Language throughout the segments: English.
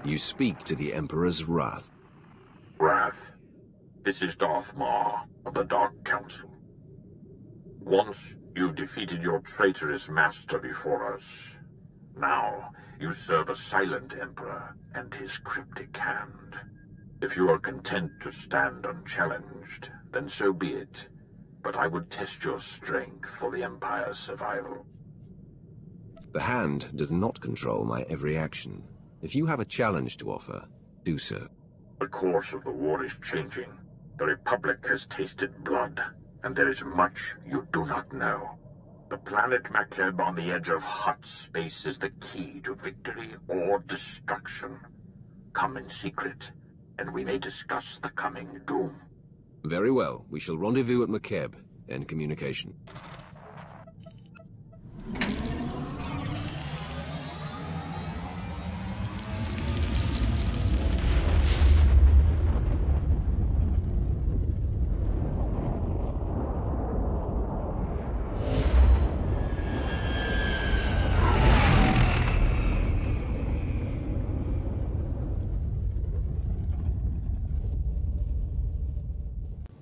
You speak to the Emperor's wrath. Wrath. This is Darth Maul of the Dark Council. Once, you've defeated your traitorous master before us. Now, you serve a silent Emperor and his cryptic hand. If you are content to stand unchallenged, then so be it. But I would test your strength for the Empire's survival. The Hand does not control my every action. If you have a challenge to offer, do so. The course of the war is changing. The Republic has tasted blood, and there is much you do not know. The planet Makeb on the edge of Hutt space is the key to victory or destruction. Come in secret, and we may discuss the coming doom. Very well. We shall rendezvous at Makeb. End communication.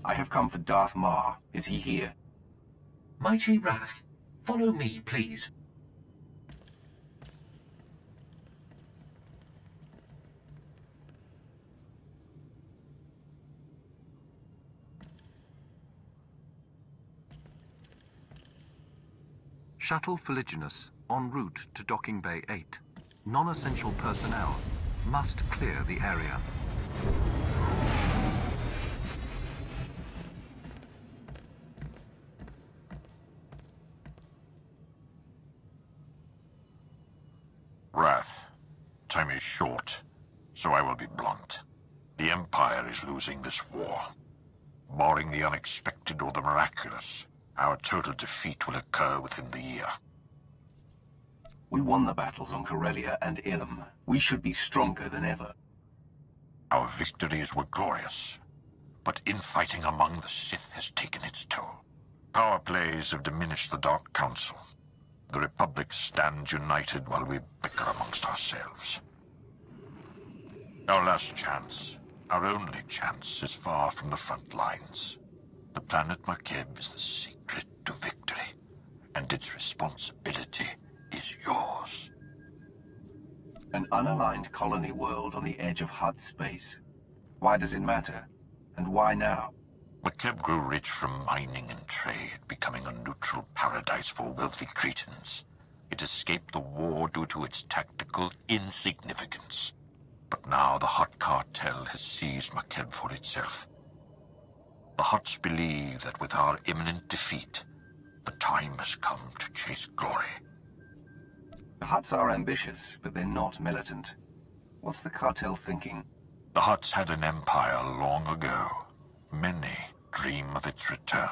I have come for Darth Maul. Is he here? Mighty Wrath, follow me, please. Shuttle Fuliginous, en route to Docking Bay 8. Non-essential personnel must clear the area. Wrath. Time is short, so I will be blunt. The Empire is losing this war. Barring the unexpected or the miraculous, our total defeat will occur within the year. We won the battles on Corellia and Ilum. We should be stronger than ever. Our victories were glorious, but infighting among the Sith has taken its toll. Power plays have diminished the Dark Council. The Republic stands united while we bicker amongst ourselves. Our last chance, our only chance, is far from the front lines. The planet Makeb is the secret to victory, and its responsibility is yours. An unaligned colony world on the edge of Hutt space. Why does it matter? And why now? Makeb grew rich from mining and trade, becoming a neutral paradise for wealthy Cretans. It escaped the war due to its tactical insignificance. But now the Hutt Cartel has seized Makeb for itself. The Hutts believe that with our imminent defeat, the time has come to chase glory. The Hutts are ambitious, but they're not militant. What's the cartel thinking? The Hutts had an empire long ago. Many dream of its return.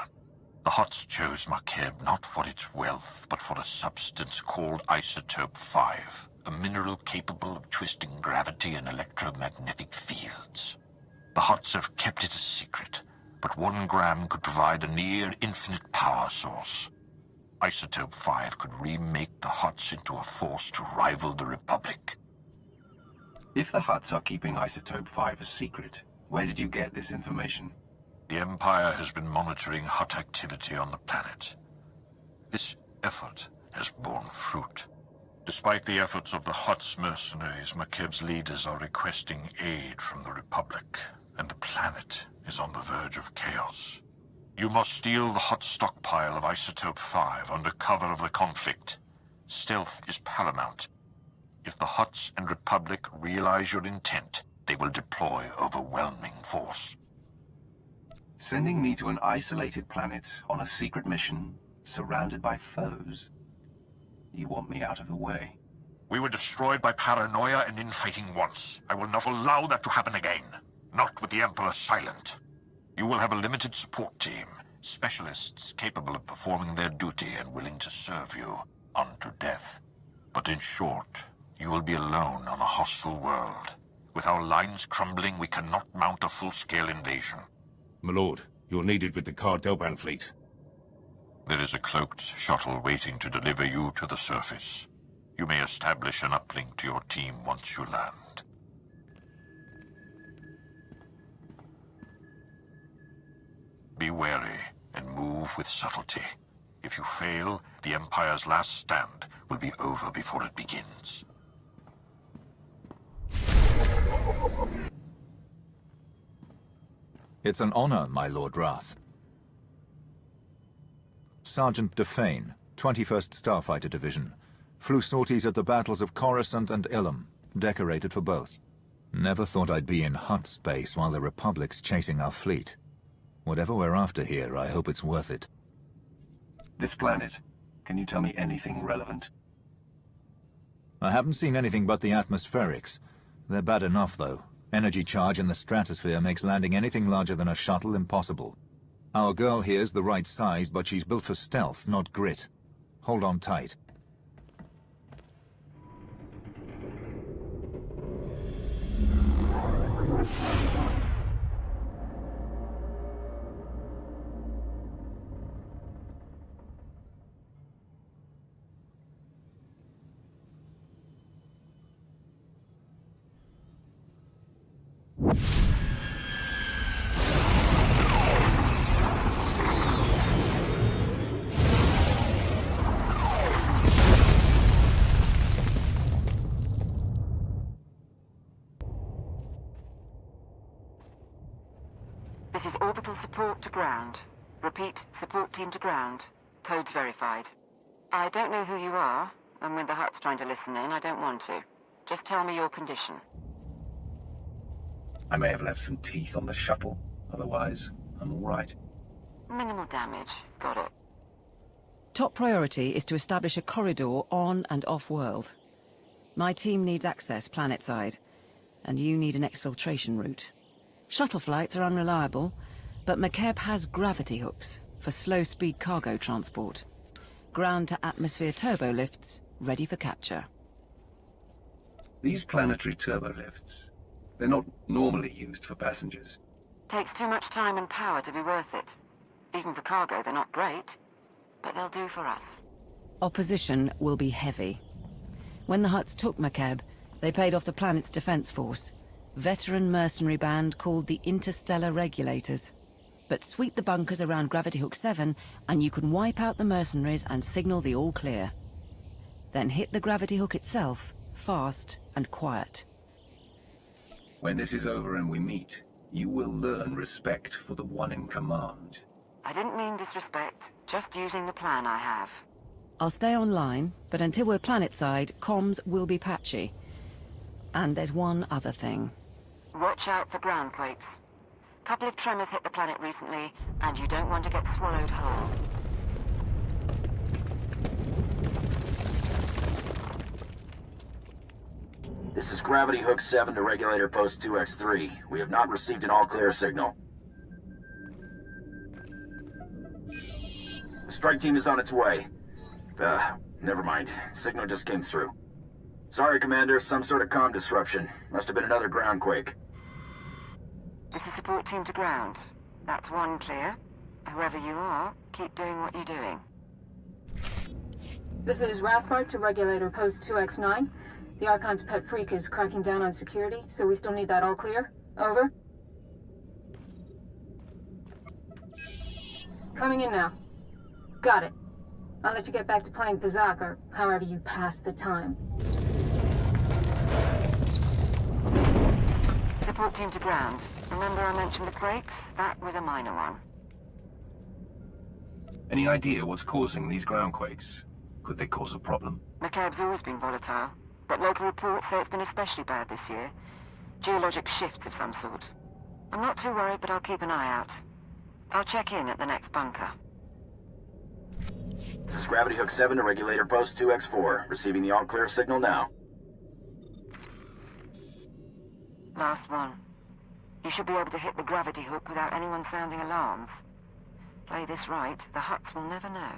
The Hutts chose Makeb not for its wealth, but for a substance called Isotope 5, a mineral capable of twisting gravity and electromagnetic fields. The Hutts have kept it a secret, but 1 gram could provide a near-infinite power source. Isotope 5 could remake the Hutts into a force to rival the Republic. If the Hutts are keeping Isotope 5 a secret, where did you get this information? The Empire has been monitoring Hutt activity on the planet. This effort has borne fruit. Despite the efforts of the Hutt's mercenaries, Makeb's leaders are requesting aid from the Republic, and the planet is on the verge of chaos. You must steal the Hutt stockpile of Isotope 5 under cover of the conflict. Stealth is paramount. If the Hutts and Republic realize your intent, they will deploy overwhelming force. Sending me to an isolated planet on a secret mission, surrounded by foes? You want me out of the way? We were destroyed by paranoia and infighting once. I will not allow that to happen again. Not with the Emperor silent. You will have a limited support team. Specialists capable of performing their duty and willing to serve you unto death. But in short, you will be alone on a hostile world. With our lines crumbling, we cannot mount a full-scale invasion. My lord, you're needed with the Cartel fleet. There is a cloaked shuttle waiting to deliver you to the surface. You may establish an uplink to your team once you land. Be wary and move with subtlety. If you fail, the Empire's last stand will be over before it begins. It's an honor, my Lord Wrath. Sergeant Defane, 21st Starfighter Division. Flew sorties at the battles of Coruscant and Ilum, decorated for both. Never thought I'd be in Hutt space while the Republic's chasing our fleet. Whatever we're after here, I hope it's worth it. This planet, can you tell me anything relevant? I haven't seen anything but the atmospherics. They're bad enough, though. Energy charge in the stratosphere makes landing anything larger than a shuttle impossible. Our girl here's the right size, but she's built for stealth, not grit. Hold on tight. This is orbital support to ground. Repeat, support team to ground. Codes verified. I don't know who you are, and when the Hutt's trying to listen in, I don't want to. Just tell me your condition. I may have left some teeth on the shuttle. Otherwise, I'm all right. Minimal damage. Got it. Top priority is to establish a corridor on and off-world. My team needs access planet-side, and you need an exfiltration route. Shuttle flights are unreliable, but Makeb has gravity hooks for slow-speed cargo transport. Ground-to-atmosphere turbolifts ready for capture. These planetary turbolifts, they're not normally used for passengers. Takes too much time and power to be worth it. Even for cargo, they're not great, but they'll do for us. Opposition will be heavy. When the Hutts took Makeb, they paid off the planet's defense force. Veteran mercenary band called the Interstellar Regulators. But sweep the bunkers around Gravity Hook 7 and you can wipe out the mercenaries and signal the all clear. Then hit the Gravity Hook itself, fast and quiet. When this is over and we meet, you will learn respect for the one in command. I didn't mean disrespect, just using the plan I have. I'll stay online, but until we're planet-side, comms will be patchy. And there's one other thing. Watch out for ground quakes. Couple of tremors hit the planet recently, and you don't want to get swallowed whole. This is Gravity Hook 7 to Regulator Post 2X3. We have not received an all-clear signal. The strike team is on its way. Never mind. Signal just came through. Sorry, Commander. Some sort of comm disruption. Must have been another ground quake. This is support team to ground. That's one clear. Whoever you are, keep doing what you're doing. This is Raspart to Regulator Post 2X9. The Archon's pet freak is cracking down on security, so we still need that all clear. Over. Coming in now. Got it. I'll let you get back to playing Kazak, or however you pass the time. Support team to ground. Remember I mentioned the quakes? That was a minor one. Any idea what's causing these ground quakes? Could they cause a problem? Makeb's always been volatile, but local reports say it's been especially bad this year. Geologic shifts of some sort. I'm not too worried, but I'll keep an eye out. I'll check in at the next bunker. This is Gravity Hook 7 to Regulator Post 2X4. Receiving the all-clear signal now. Last one. You should be able to hit the gravity hook without anyone sounding alarms. Play this right, the Hutts will never know.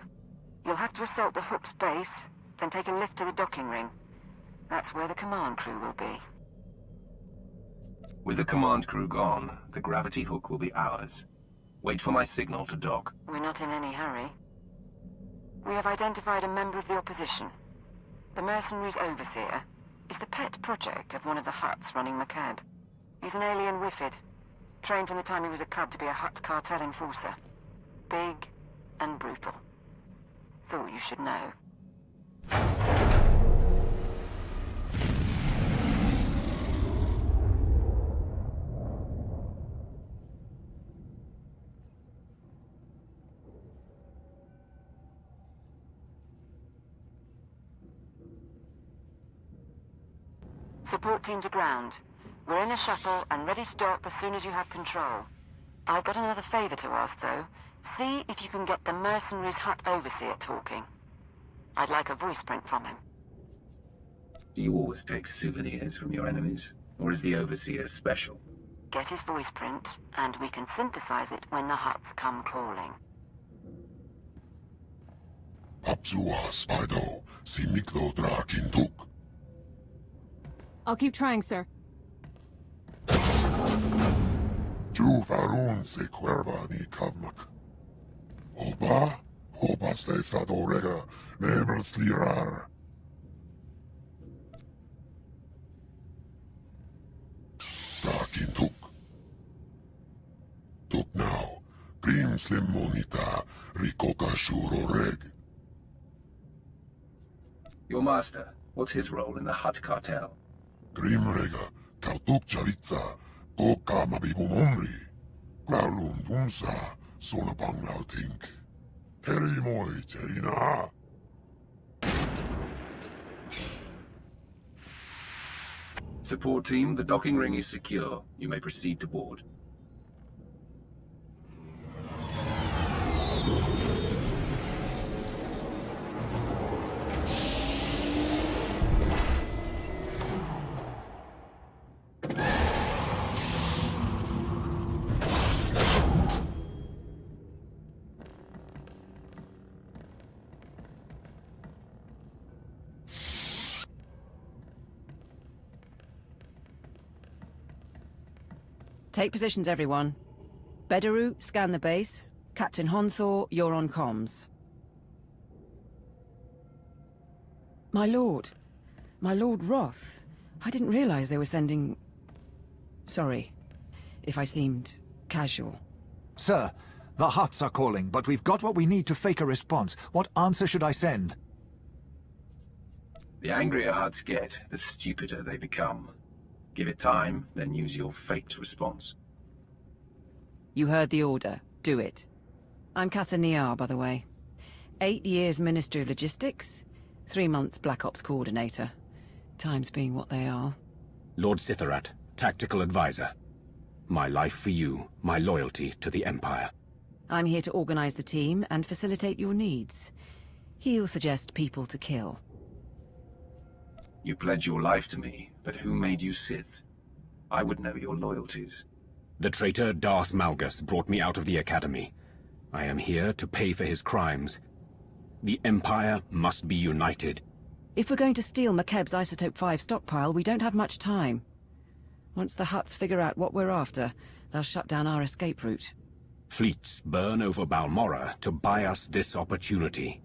You'll have to assault the hook's base, then take a lift to the docking ring. That's where the command crew will be. With the command crew gone, the gravity hook will be ours. Wait for my signal to dock. We're not in any hurry. We have identified a member of the opposition. The mercenary's overseer is the pet project of one of the Hutts running Makeb. He's an alien Wifid, trained from the time he was a cub to be a Hutt Cartel enforcer. Big and brutal. Thought you should know. Support team to ground. We're in a shuttle and ready to dock as soon as you have control. I've got another favor to ask, though. See if you can get the mercenary's Hutt overseer talking. I'd like a voice print from him. Do you always take souvenirs from your enemies? Or is the overseer special? Get his voice print, and we can synthesize it when the Hutts come calling. Abzua Spido, si Miklo Drakinduk. I'll keep trying, sir. Juvarun se cuerva ni kavmak. Oba se sadorega, nebel slirar. Drakinduk. Duk now, Grim Slim Monita, Rikoka Shuro Reg. Your master, what's his role in the Hutt Cartel? Grimrega, Kautuk Chalitza, Koka Mabibumomri, Gralum Dumsa, Sonapang Lautink, Teri Moi Terina. Support team, the docking ring is secure. You may proceed to board. Take positions, everyone. Bedaru, scan the base. Captain Honthor, you're on comms. My lord Roth. I didn't realize they were sending... Sorry, if I seemed casual. Sir, the Hutts are calling, but we've got what we need to fake a response. What answer should I send? The angrier Hutts get, the stupider they become. Give it time, then use your faked response. You heard the order. Do it. I'm Cather Niar, by the way. 8 years Ministry of Logistics, 3 months Black Ops Coordinator. Times being what they are. Lord Sitharat, Tactical Advisor. My life for you, my loyalty to the Empire. I'm here to organize the team and facilitate your needs. He'll suggest people to kill. You pledge your life to me, but who made you Sith? I would know your loyalties. The traitor Darth Malgus brought me out of the Academy. I am here to pay for his crimes. The Empire must be united. If we're going to steal Makeb's Isotope 5 stockpile, we don't have much time. Once the Hutts figure out what we're after, they'll shut down our escape route. Fleets burn over Balmorra to buy us this opportunity.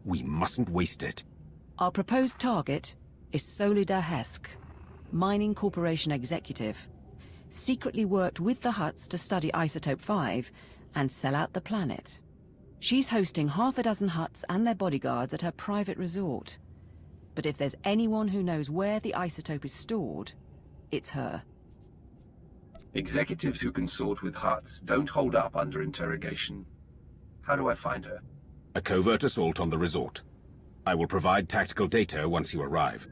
We mustn't waste it. Our proposed target is Solida Hesk, Mining Corporation executive. Secretly worked with the Hutts to study Isotope 5 and sell out the planet. She's hosting half a dozen Hutts and their bodyguards at her private resort. But if there's anyone who knows where the isotope is stored, it's her. Executives who consort with Hutts don't hold up under interrogation. How do I find her? A covert assault on the resort. I will provide tactical data once you arrive.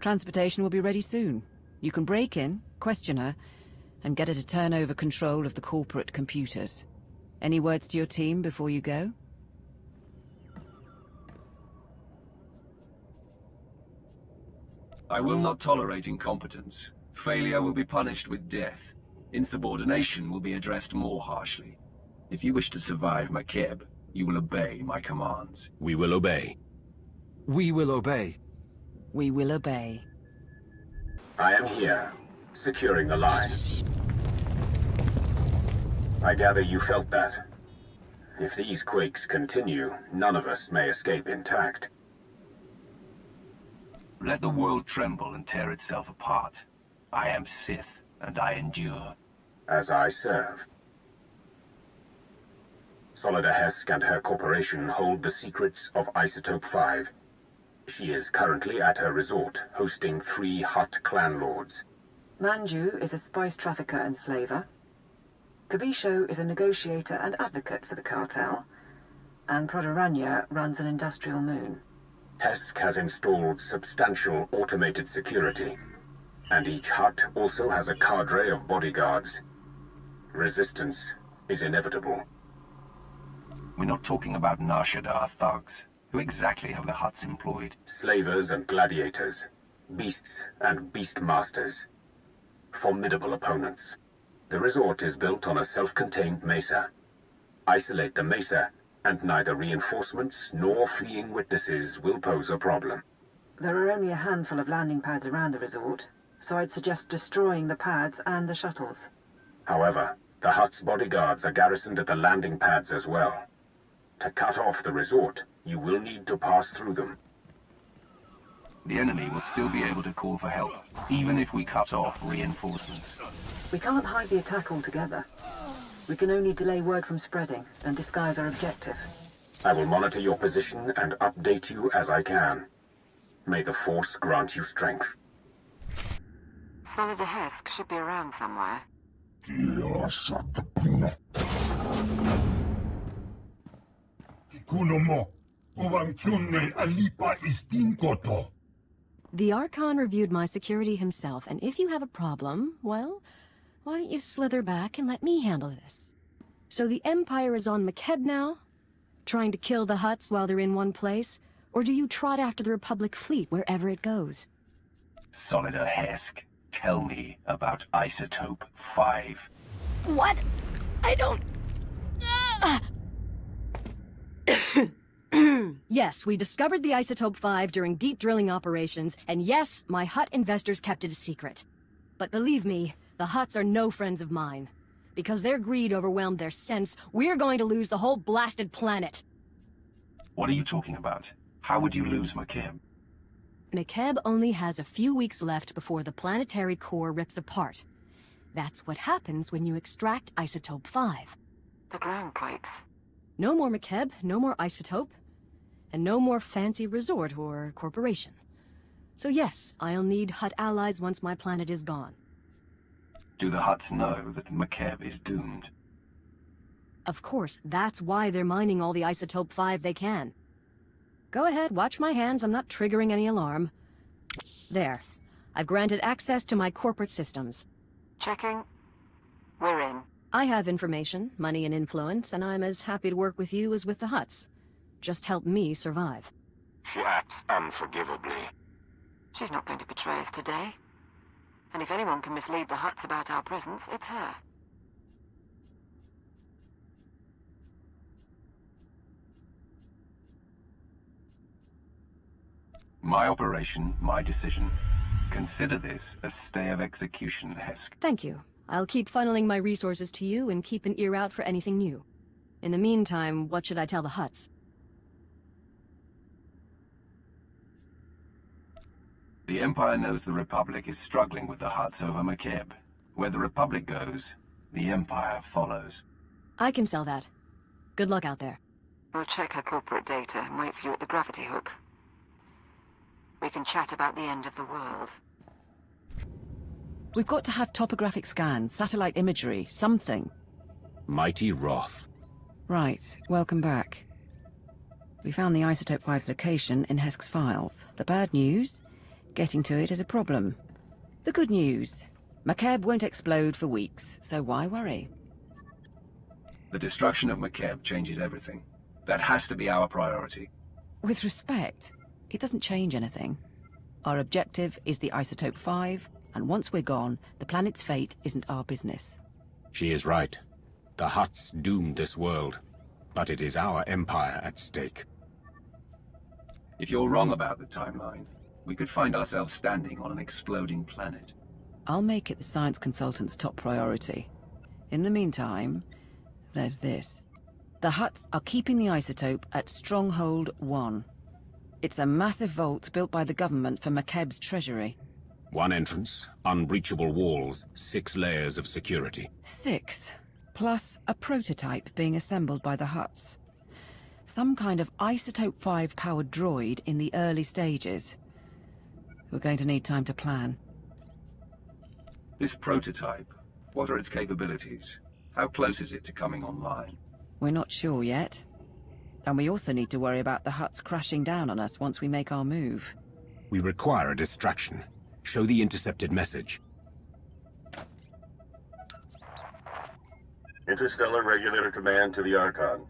Transportation will be ready soon. You can break in, question her, and get her to turn over control of the corporate computers. Any words to your team before you go? I will not tolerate incompetence. Failure will be punished with death. Insubordination will be addressed more harshly. If you wish to survive Makeb, you will obey my commands. We will obey. We will obey. We will obey. I am here, securing the line. I gather you felt that. If these quakes continue, none of us may escape intact. Let the world tremble and tear itself apart. I am Sith, and I endure. As I serve. Solida Hesk and her corporation hold the secrets of Isotope 5. She is currently at her resort, hosting 3 Hutt clan lords. Manju is a spice trafficker and slaver. Kabisho is a negotiator and advocate for the cartel. And Prodoranya runs an industrial moon. Hesk has installed substantial automated security, and each Hutt also has a cadre of bodyguards. Resistance is inevitable. We're not talking about Narshadar thugs. Who exactly have the Hutts employed? Slavers and gladiators, beasts and beastmasters. Formidable opponents. The resort is built on a self-contained mesa. Isolate the mesa, and neither reinforcements nor fleeing witnesses will pose a problem. There are only a handful of landing pads around the resort, so I'd suggest destroying the pads and the shuttles. However, the Hutt's bodyguards are garrisoned at the landing pads as well. To cut off the resort, you will need to pass through them. The enemy will still be able to call for help, even if we cut off reinforcements. We can't hide the attack altogether. We can only delay word from spreading and disguise our objective. I will monitor your position and update you as I can. May the Force grant you strength. Solida Hesk should be around somewhere. The Archon reviewed my security himself, and if you have a problem, well, why don't you slither back and let me handle this? So the Empire is on Makeb now? Trying to kill the Hutts while they're in one place? Or do you trot after the Republic fleet wherever it goes? Solida Hesk, tell me about Isotope 5. What? I don't... Yes, we discovered the Isotope 5 during deep drilling operations, and yes, my Hutt investors kept it a secret. But believe me, the Hutts are no friends of mine. Because their greed overwhelmed their sense, we're going to lose the whole blasted planet. What are you talking about? How would you lose Makeb? Makeb only has a few weeks left before the planetary core rips apart. That's what happens when you extract Isotope 5. The ground quakes. No more Makeb, no more Isotope, and no more fancy resort or corporation. So yes, I'll need Hutt allies once my planet is gone. Do the Hutts know that Makeb is doomed? Of course, that's why they're mining all the Isotope 5 they can. Go ahead, watch my hands, I'm not triggering any alarm. There. I've granted access to my corporate systems. Checking. We're in. I have information, money and influence, and I'm as happy to work with you as with the Hutts. Just help me survive. She acts unforgivably. She's not going to betray us today. And if anyone can mislead the Hutts about our presence, it's her. My operation, my decision. Consider this a stay of execution, Hesk. Thank you. I'll keep funneling my resources to you and keep an ear out for anything new. In the meantime, what should I tell the Hutts? The Empire knows the Republic is struggling with the Hutts over Makeb. Where the Republic goes, the Empire follows. I can sell that. Good luck out there. We'll check her corporate data and wait for you at the gravity hook. We can chat about the end of the world. We've got to have topographic scans, satellite imagery, something. Mighty Wrath. Right, welcome back. We found the Isotope 5's location in Hesk's files. The bad news? Getting to it is a problem. The good news? Makeb won't explode for weeks, so why worry? The destruction of Makeb changes everything. That has to be our priority. With respect, it doesn't change anything. Our objective is the Isotope 5, and once we're gone, the planet's fate isn't our business. She is right. The Hutts doomed this world, but it is our empire at stake. If you're wrong about the timeline, we could find ourselves standing on an exploding planet. I'll make it the science consultant's top priority. In the meantime, there's this. The Hutts are keeping the isotope at Stronghold 1. It's a massive vault built by the government for Makeb's treasury. 1 entrance, unbreachable walls, 6 layers of security. 6, plus a prototype being assembled by the Hutts. Some kind of Isotope 5-powered droid in the early stages. We're going to need time to plan. This prototype, what are its capabilities? How close is it to coming online? We're not sure yet. And we also need to worry about the Hutts crashing down on us once we make our move. We require a distraction. Show the intercepted message. Interstellar Regulator Command to the Archon.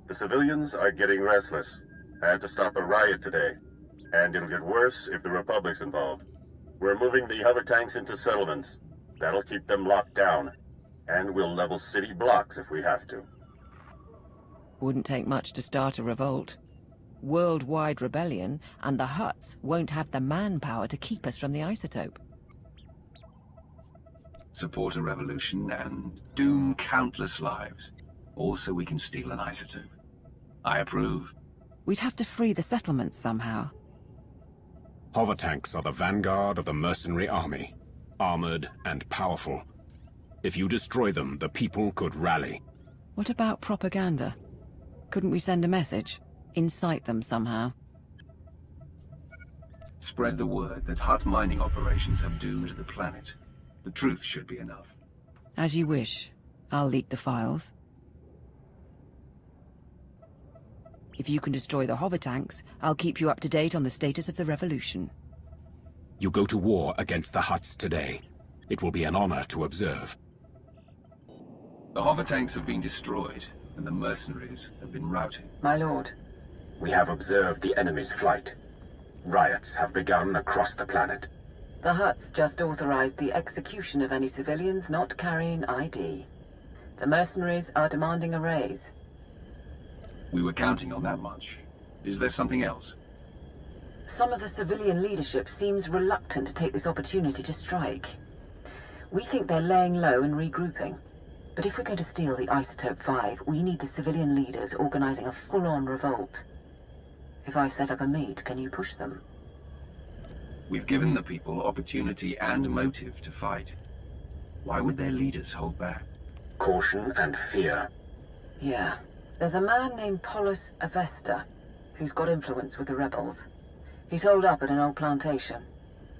The civilians are getting restless. I had to stop a riot today. And it'll get worse if the Republic's involved. We're moving the hover tanks into settlements. That'll keep them locked down. And we'll level city blocks if we have to. Wouldn't take much to start a revolt. Worldwide rebellion, and the Hutts won't have the manpower to keep us from the isotope. Support a revolution and doom countless lives. Also, we can steal an isotope. I approve. We'd have to free the settlements somehow. Hover tanks are the vanguard of the mercenary army. Armored and powerful. If you destroy them, the people could rally. What about propaganda? Couldn't we send a message? Incite them somehow? Spread the word that Hutt mining operations have doomed the planet. The truth should be enough. As you wish. I'll leak the files. If you can destroy the hover tanks, I'll keep you up to date on the status of the revolution. You go to war against the Hutts today. It will be an honor to observe. The hover tanks have been destroyed, and the mercenaries have been routed. My lord. We have observed the enemy's flight. Riots have begun across the planet. The Hutts just authorized the execution of any civilians not carrying ID. The mercenaries are demanding a raise. We were counting on that much. Is there something else? Some of the civilian leadership seems reluctant to take this opportunity to strike. We think they're laying low and regrouping. But if we're going to steal the Isotope 5, we need the civilian leaders organizing a full-on revolt. If I set up a meet, can you push them? We've given the people opportunity and motive to fight. Why would their leaders hold back? Caution and fear. Yeah. There's a man named Polis Avesta, who's got influence with the rebels. He's holed up at an old plantation.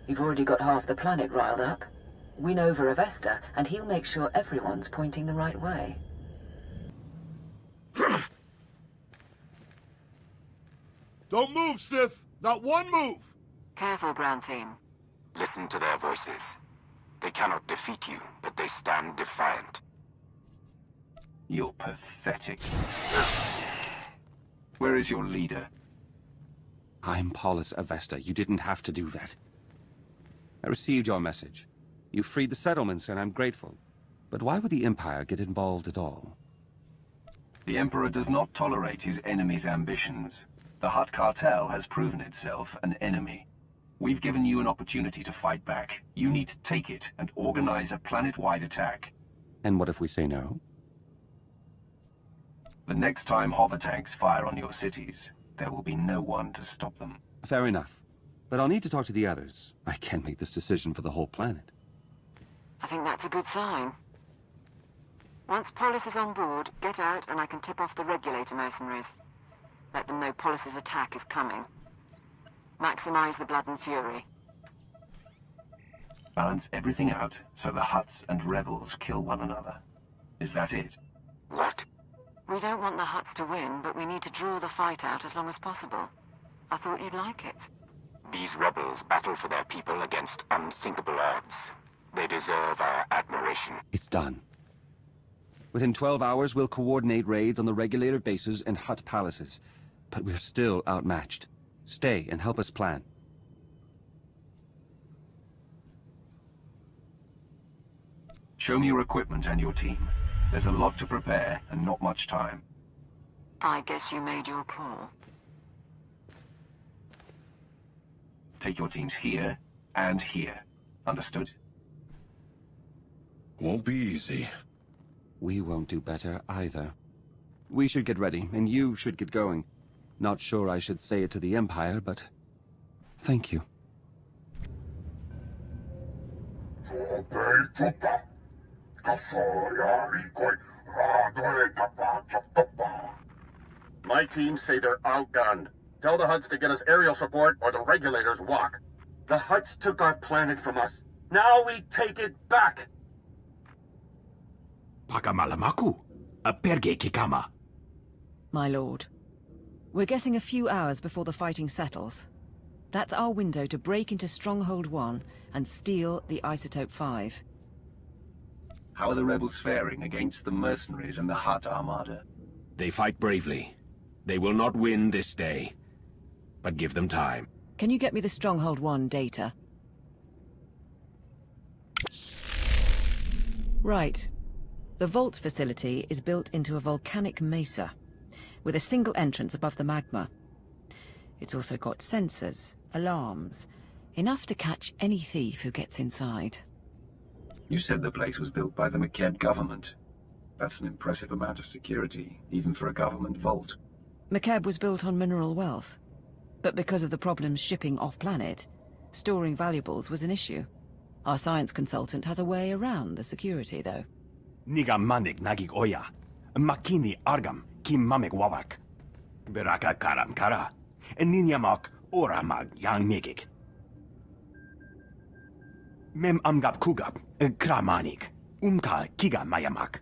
You've already got half the planet riled up. Win over Avesta, and he'll make sure everyone's pointing the right way. Don't move, Sith! Not one move! Careful, ground team. Listen to their voices. They cannot defeat you, but they stand defiant. You're pathetic. Where is your leader? I'm Polis Avesta. You didn't have to do that. I received your message. You freed the settlements, and I'm grateful. But why would the Empire get involved at all? The Emperor does not tolerate his enemy's ambitions. The Hutt Cartel has proven itself an enemy. We've given you an opportunity to fight back. You need to take it and organize a planet-wide attack. And what if we say no? The next time hover tanks fire on your cities, there will be no one to stop them. Fair enough. But I'll need to talk to the others. I can't make this decision for the whole planet. I think that's a good sign. Once Polis is on board, get out and I can tip off the regulator mercenaries. Let them know Polis's attack is coming. Maximize the blood and fury. Balance everything out so the Hutts and rebels kill one another. Is that it? What? We don't want the Hutts to win, but we need to draw the fight out as long as possible. I thought you'd like it. These rebels battle for their people against unthinkable odds. They deserve our admiration. It's done. Within 12 hours, we'll coordinate raids on the regulator bases and Hutt palaces. But we're still outmatched. Stay and help us plan. Show me your equipment and your team. There's a lot to prepare and not much time. I guess you made your call. Take your teams here and here. Understood? Won't be easy. We won't do better either. We should get ready, and you should get going. Not sure I should say it to the Empire, but thank you. My teams say they're outgunned. Tell the Hutts to get us aerial support or the regulators walk. The Hutts took our planet from us. Now we take it back! Pakamalamaku, a perge kikama. My lord, we're getting a few hours before the fighting settles. That's our window to break into Stronghold 1 and steal the Isotope 5. How are the rebels faring against the mercenaries and the Hutt Armada? They fight bravely. They will not win this day. But give them time. Can you get me the Stronghold 1 data? Right. The vault facility is built into a volcanic mesa, with a single entrance above the magma. It's also got sensors, alarms, enough to catch any thief who gets inside. You said the place was built by the Makeb government. That's an impressive amount of security, even for a government vault. Makeb was built on mineral wealth, but because of the problems shipping off-planet, storing valuables was an issue. Our science consultant has a way around the security, though. Niga manik nagig oya, makini argam kim mamek wawak. Beraka karam kara, ninyamak ora mag yang megik. Mem amgap kugap, kramanik, kiga mayamak.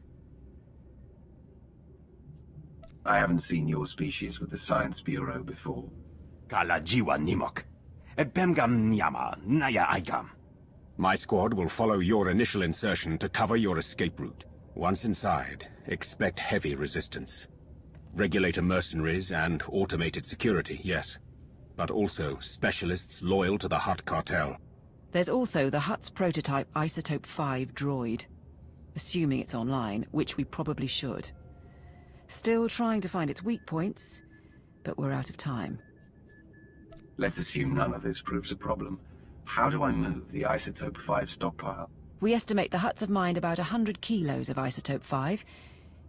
I haven't seen your species with the Science Bureau before. Kala jiwa nimok, bemgam nyama naya aigam. My squad will follow your initial insertion to cover your escape route. Once inside, expect heavy resistance. Regulator mercenaries and automated security, yes. But also specialists loyal to the Hutt Cartel. There's also the Hutt's prototype Isotope 5 droid. Assuming it's online, which we probably should. Still trying to find its weak points, but we're out of time. Let's assume none of this proves a problem. How do I move the Isotope 5 stockpile? We estimate the Hutts have mined about 100 kilos of Isotope 5.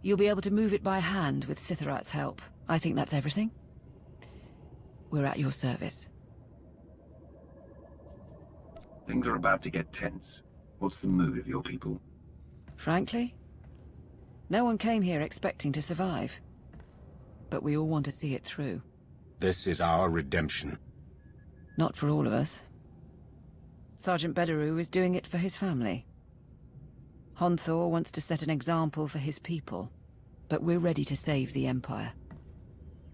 You'll be able to move it by hand with Sithorat's help. I think that's everything. We're at your service. Things are about to get tense. What's the mood of your people? Frankly, no one came here expecting to survive. But we all want to see it through. This is our redemption. Not for all of us. Sergeant Bederu is doing it for his family. Honthor wants to set an example for his people, but we're ready to save the Empire.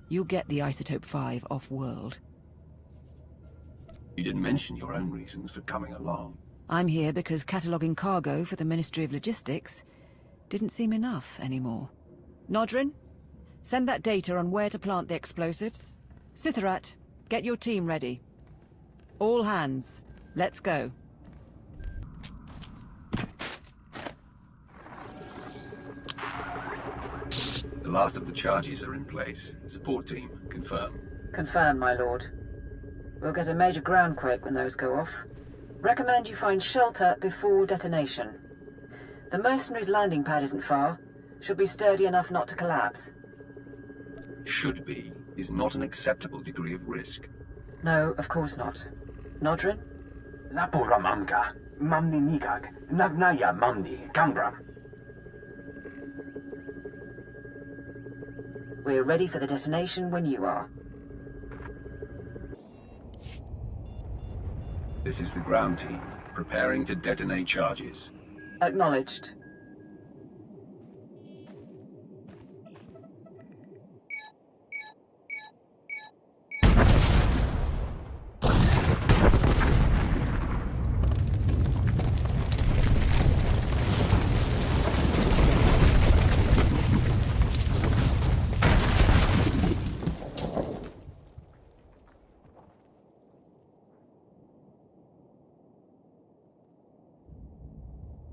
You'll get the Isotope 5 off-world. You didn't mention your own reasons for coming along. I'm here because cataloguing cargo for the Ministry of Logistics didn't seem enough anymore. Nodrin, send that data on where to plant the explosives. Sithorat, get your team ready. All hands. Let's go. The last of the charges are in place. Support team, confirm. Confirm, my lord. We'll get a major groundquake when those go off. Recommend you find shelter before detonation. The mercenaries' landing pad isn't far. Should be sturdy enough not to collapse. Should be is not an acceptable degree of risk. No, of course not. Nodrin? Lapura mamga, mamni nigag, nagnaya mamni kangram. We're ready for the detonation when you are. This is the ground team, preparing to detonate charges. Acknowledged.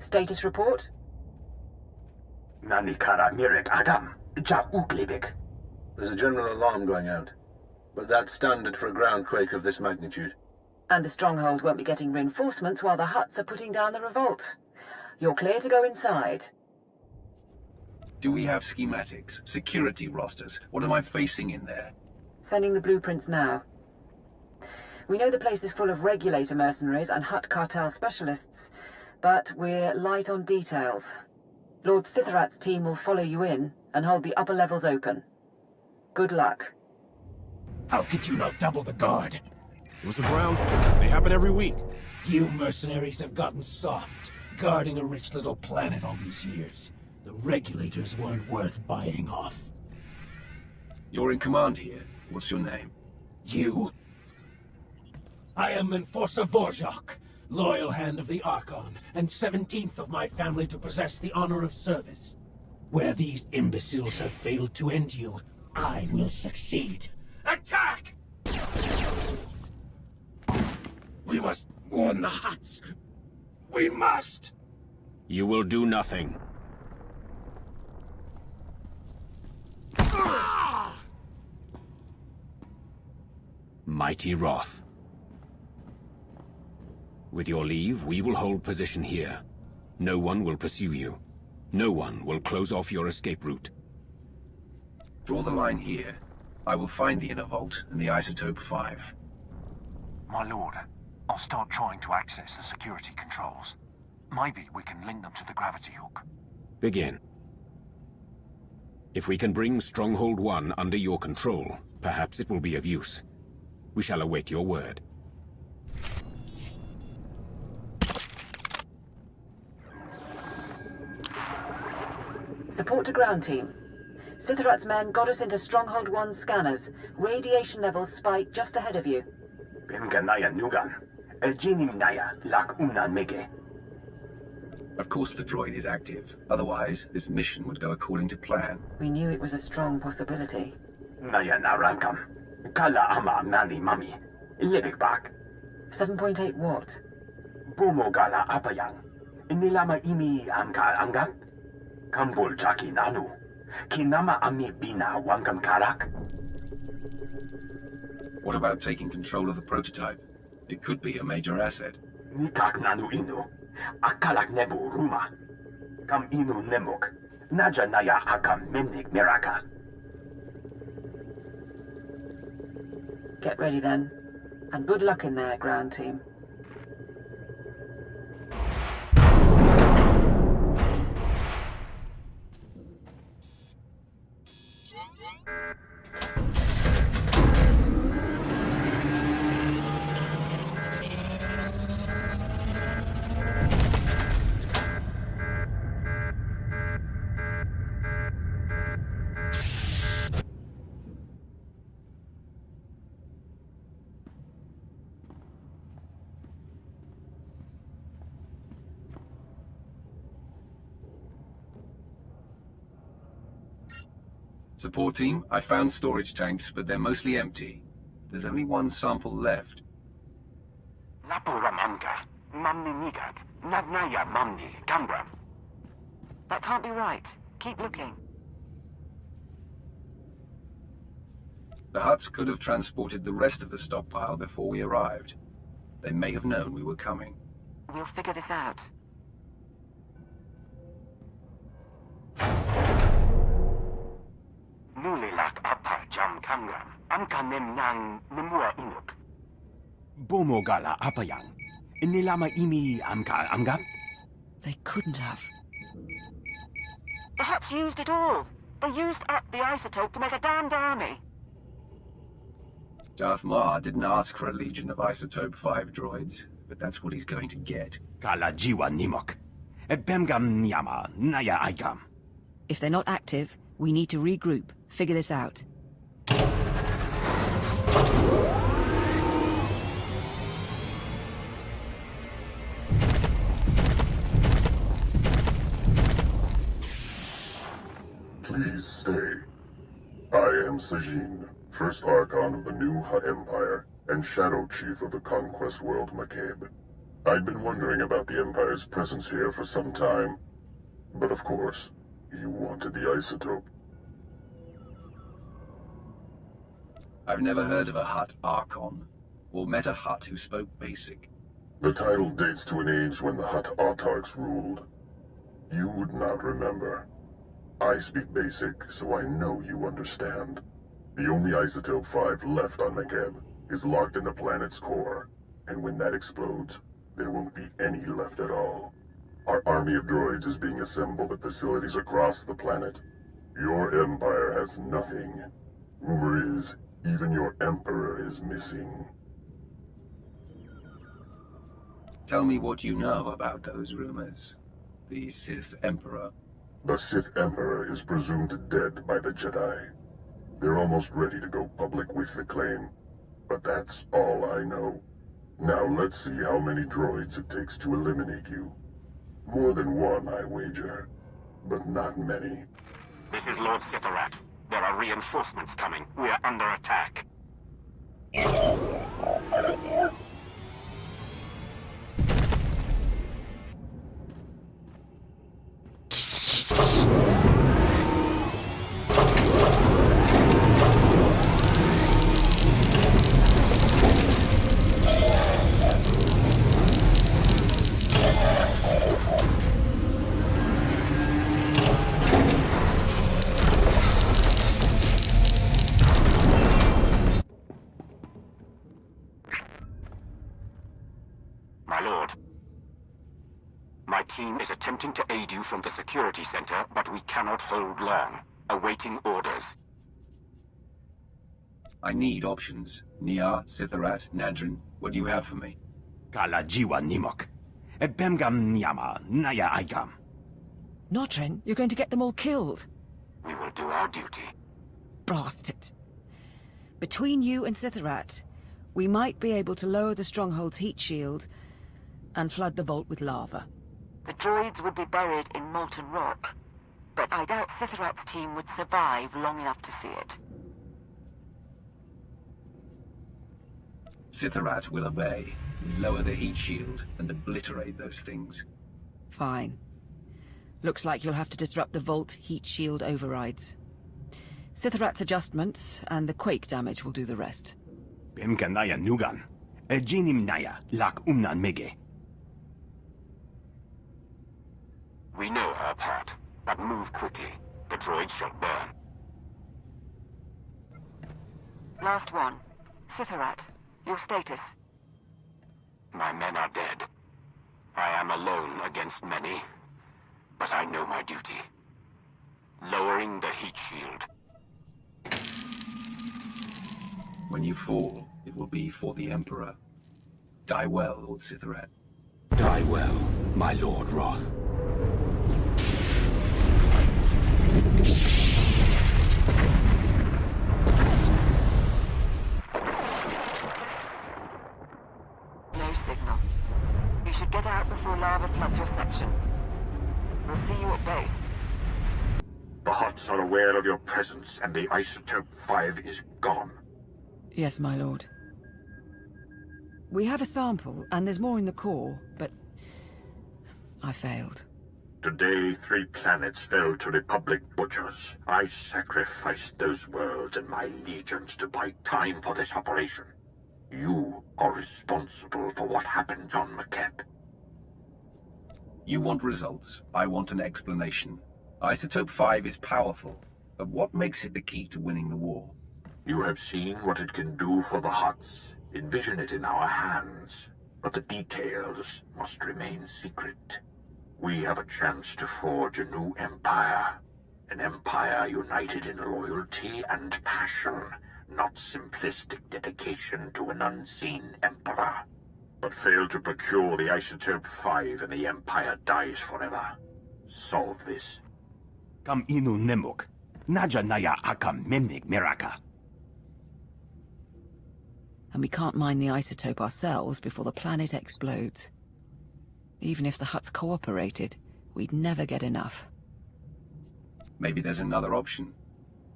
Status report? Nani kara mirek agam, ja uklibik. There's a general alarm going out, but that's standard for a groundquake of this magnitude. And the Stronghold won't be getting reinforcements while the Hutts are putting down the revolt. You're clear to go inside. Do we have schematics, security rosters? What am I facing in there? Sending the blueprints now. We know the place is full of regulator mercenaries and Hutt Cartel specialists, but we're light on details. Lord Sitharat's team will follow you in and hold the upper levels open. Good luck. How could you not double the guard? It was a ground. They happen every week. You mercenaries have gotten soft, guarding a rich little planet all these years. The regulators weren't worth buying off. You're in command here. What's your name? You? I am Enforcer Vorjak, loyal hand of the Archon, and 17th of my family to possess the honor of service. Where these imbeciles have failed to end you, I will succeed. Attack! We must warn the Hutts. We must! You will do nothing. Mighty wrath. With your leave, we will hold position here. No one will pursue you. No one will close off your escape route. Draw the line here. I will find the inner vault and the isotope 5. My lord, I'll start trying to access the security controls. Maybe we can link them to the gravity hook. Begin. If we can bring Stronghold 1 under your control, perhaps it will be of use. We shall await your word. Support to ground team. Sitharat's men got us into Stronghold 1 scanners. Radiation levels spike just ahead of you. Of course the droid is active. Otherwise, this mission would go according to plan. We knew it was a strong possibility. 7.8 what? Bumogala apayang. Inilama imi amka angam. Kambul chaki nanu. Kinama ami bina wangam karak. What about taking control of the prototype? It could be a major asset. Nikak nanu inu. Akalak nebu ruma. Kam inu nemuk. Naja naya akam memnik miraka. Get ready then. And good luck in there, ground team. Support team, I found storage tanks, but they're mostly empty. There's only one sample left. Lapuramamka. Mamni nigak. Nagnaya mamni kambram. That can't be right. Keep looking. The Hutts could have transported the rest of the stockpile before we arrived. They may have known we were coming. We'll figure this out. Nulilak apa jam kamram. Amka nemnang nemua inuk. Bumogala apayang. Inilama imi amka angam. They couldn't have. The Hutts used it all. They used up the isotope to make a damned army. Darth Maul didn't ask for a legion of isotope 5 droids, but that's what he's going to get. Kala jiwa nimok. Bemgam nyama naya igam. If they're not active, we need to regroup, figure this out. Please stay. I am Sajin, first Archon of the new Hutt Empire, and Shadow Chief of the Conquest World Makeb. I'd been wondering about the Empire's presence here for some time. But of course, you wanted the isotope. I've never heard of a Hutt Archon, or met a Hutt who spoke Basic. The title dates to an age when the Hutt autarchs ruled. You would not remember. I speak Basic, so I know you understand. The only Isotope 5 left on Makeb is locked in the planet's core, and when that explodes, there won't be any left at all. Our army of droids is being assembled at facilities across the planet. Your Empire has nothing. Rumor is, even your Emperor is missing. Tell me what you know about those rumors. The Sith Emperor. The Sith Emperor is presumed dead by the Jedi. They're almost ready to go public with the claim. But that's all I know. Now let's see how many droids it takes to eliminate you. More than one, I wager. But not many. This is Lord Sithorat. There are reinforcements coming. We are under attack. My lord. My team is attempting to aid you from the security center, but we cannot hold long. Awaiting orders. I need options. Nia, Sithorat, Nadrin, what do you have for me? Kala jiwa nimok. Bemgam nyama naya igam. Notrin, you're going to get them all killed. We will do our duty. Blast it. Between you and Sithorat, we might be able to lower the Stronghold's heat shield and flood the vault with lava. The droids would be buried in molten rock, but I doubt Sithorat's team would survive long enough to see it. Sithorat will obey. We lower the heat shield and obliterate those things. Fine. Looks like you'll have to disrupt the vault heat shield overrides. Sithorat's adjustments and the quake damage will do the rest. Bemkanaya nugan. Jinim naya lak umnan mege. We know our part, but move quickly. The droids shall burn. Last one. Sithorat, your status? My men are dead. I am alone against many, but I know my duty. Lowering the heat shield. When you fall, it will be for the Emperor. Die well, Lord Sithorat. Die well, my Lord Roth. No signal. You should get out before lava floods your section. We'll see you at base. The Hutts are aware of your presence, and the Isotope 5 is gone. Yes, my lord. We have a sample, and there's more in the core, but I failed. Today, 3 planets fell to Republic butchers. I sacrificed those worlds and my legions to buy time for this operation. You are responsible for what happened on Makeb. You want results. I want an explanation. Isotope 5 is powerful, but what makes it the key to winning the war? You have seen what it can do for the Hutts. Envision it in our hands, but the details must remain secret. We have a chance to forge a new empire. An empire united in loyalty and passion, not simplistic dedication to an unseen emperor. But fail to procure the Isotope 5 and the empire dies forever. Solve this. Kam inu nemuk. Naja naya akam memnik miraka. And we can't mine the isotope ourselves before the planet explodes. Even if the Hutts cooperated, we'd never get enough. Maybe there's another option.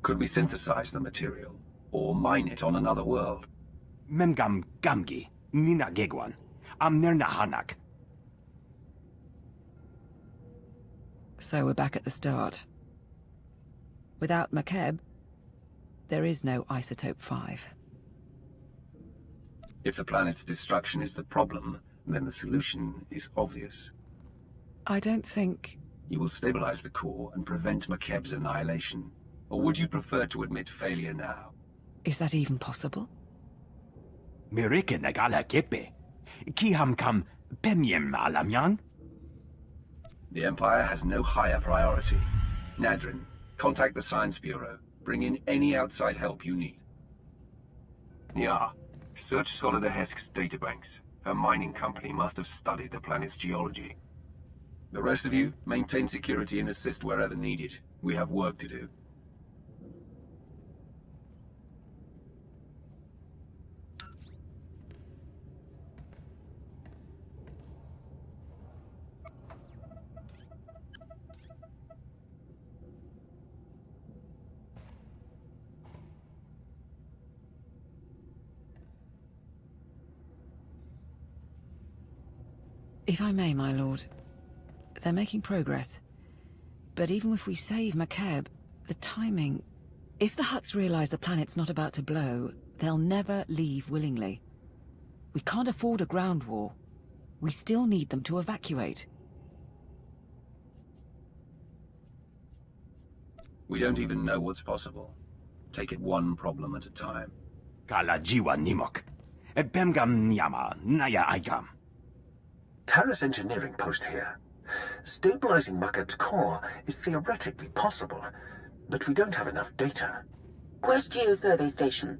Could we synthesize the material? Or mine it on another world? Memgam gamgi, nina gegwan, amnerna hanak, So we're back at the start. Without Makeb, there is no Isotope 5. If the planet's destruction is the problem, then the solution is obvious. I don't think... You will stabilize the core and prevent Makeb's annihilation. Or would you prefer to admit failure now? Is that even possible? Mirike nagala kepe. Kiham kam pemyem alamyang? The Empire has no higher priority. Nadrin, contact the Science Bureau. Bring in any outside help you need. Yeah. Search Solida Hesk's databanks. Her mining company must have studied the planet's geology. The rest of you, maintain security and assist wherever needed. We have work to do. If I may, my lord, they're making progress. But even if we save Makeb, the timing... If the Hutts realize the planet's not about to blow, they'll never leave willingly. We can't afford a ground war. We still need them to evacuate. We don't even know what's possible. Take it one problem at a time. Kala jiwa nimok. Bemgam nyama naya ayam. Terra's engineering post here. Stabilizing Makeb's core is theoretically possible, but we don't have enough data. Quest Geo-survey station.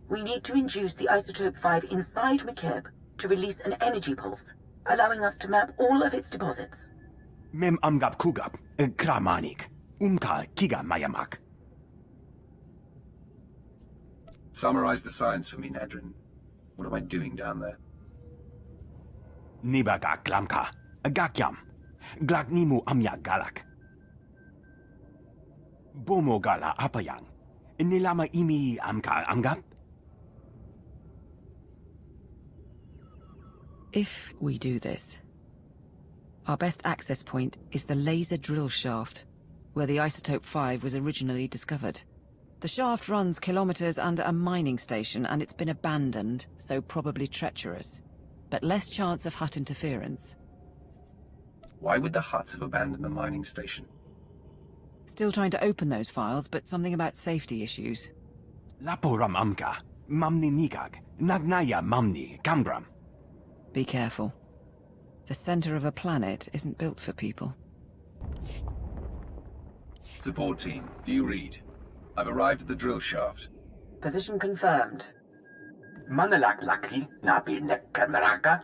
We need to induce the Isotope 5 inside Makeb to release an energy pulse, allowing us to map all of its deposits. Mem amgap kugap, kramanik, kiga mayamak. Summarize the science for me, Nadrin. What am I doing down there? Nibaga klamka, gakyam, glagnimu amya galak. Bomo gala apayang, nilama imi amka amgap? If we do this, our best access point is the laser drill shaft, where the Isotope 5 was originally discovered. The shaft runs kilometers under a mining station, and it's been abandoned, so probably treacherous. But less chance of Hutt interference. Why would the Hutts have abandoned the mining station? Still trying to open those files, but something about safety issues. Laporam amka, mamni nikag, nagnaya mamni, kamgram. Be careful. The center of a planet isn't built for people. Support team, do you read? I've arrived at the drill shaft. Position confirmed. Manalak laki nabi nek kameraka.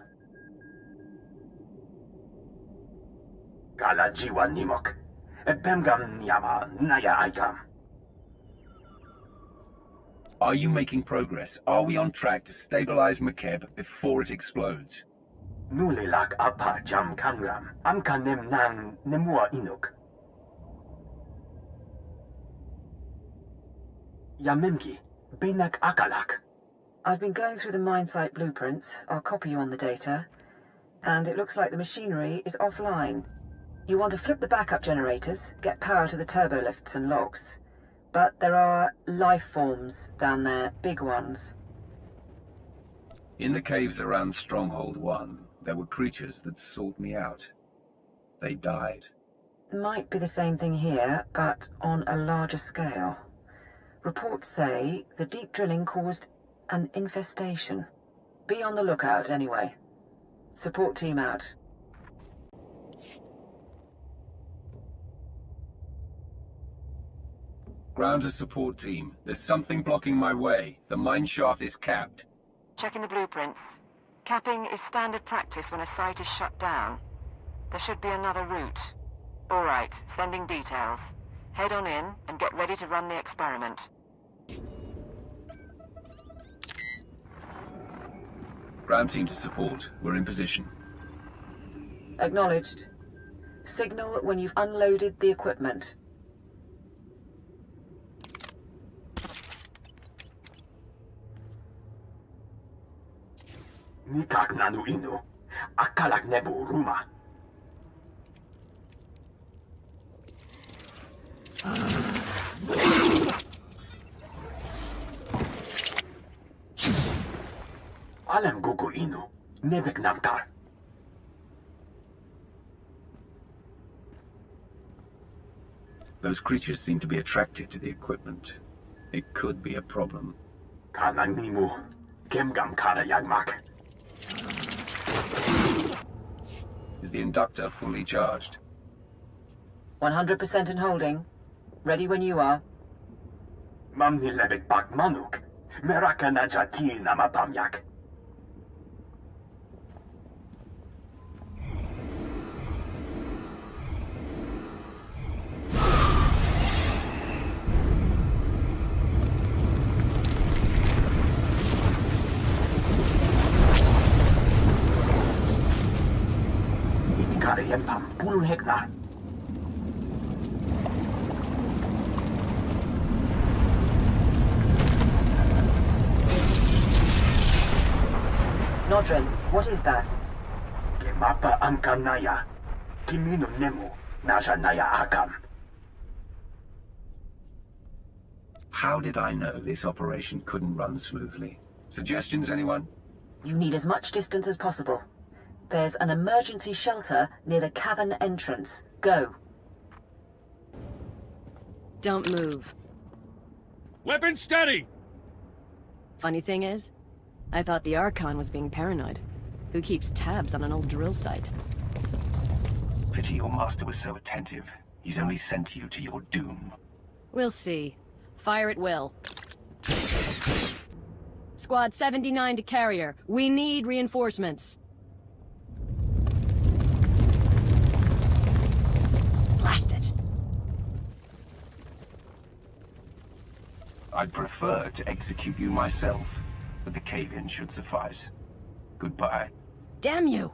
Kala jiwa nimok. Bemgam nyama naya aikam. Are you making progress? Are we on track to stabilize Makeb before it explodes? Nulilak apa jam kamgram. Amka nem nang nemua inuk. Yamemki, benak akalak. I've been going through the mine site blueprints. I'll copy you on the data. And it looks like the machinery is offline. You want to flip the backup generators, get power to the turbolifts and locks. But there are life forms down there, big ones. In the caves around Stronghold 1, there were creatures that sought me out. They died. Might be the same thing here, but on a larger scale. Reports say the deep drilling caused an infestation. Be on the lookout anyway. Support team out. Ground to support team. There's something blocking my way. The mine shaft is capped. Checking the blueprints. Capping is standard practice when a site is shut down. There should be another route. All right, sending details. Head on in and get ready to run the experiment. Ground team to support. We're in position. Acknowledged. Signal when you've unloaded the equipment. Nikak nanu inu. Akalak nebu ruma. Alam gugu inu, nebek namkar. Those creatures seem to be attracted to the equipment. It could be a problem. Kanang nimu, kemgam kara yagmak. Is the inductor fully charged? 100% in holding. Ready when you are. Mamni lebek bak manuk, meraka najaki nama bamyak. Yempam pulun hektar. Nodrin, what is that? Gemapa amkam naya. Kimino nemu, naja naya akam. How did I know this operation couldn't run smoothly? Suggestions, anyone? You need as much distance as possible. There's an emergency shelter near the cavern entrance. Go. Don't move. Weapon steady! Funny thing is, I thought the Archon was being paranoid. Who keeps tabs on an old drill site? Pity your master was so attentive. He's only sent you to your doom. We'll see. Fire at will. Squad 79 to carrier. We need reinforcements. Blast it. I'd prefer to execute you myself, but the cave-in should suffice. Goodbye. Damn you!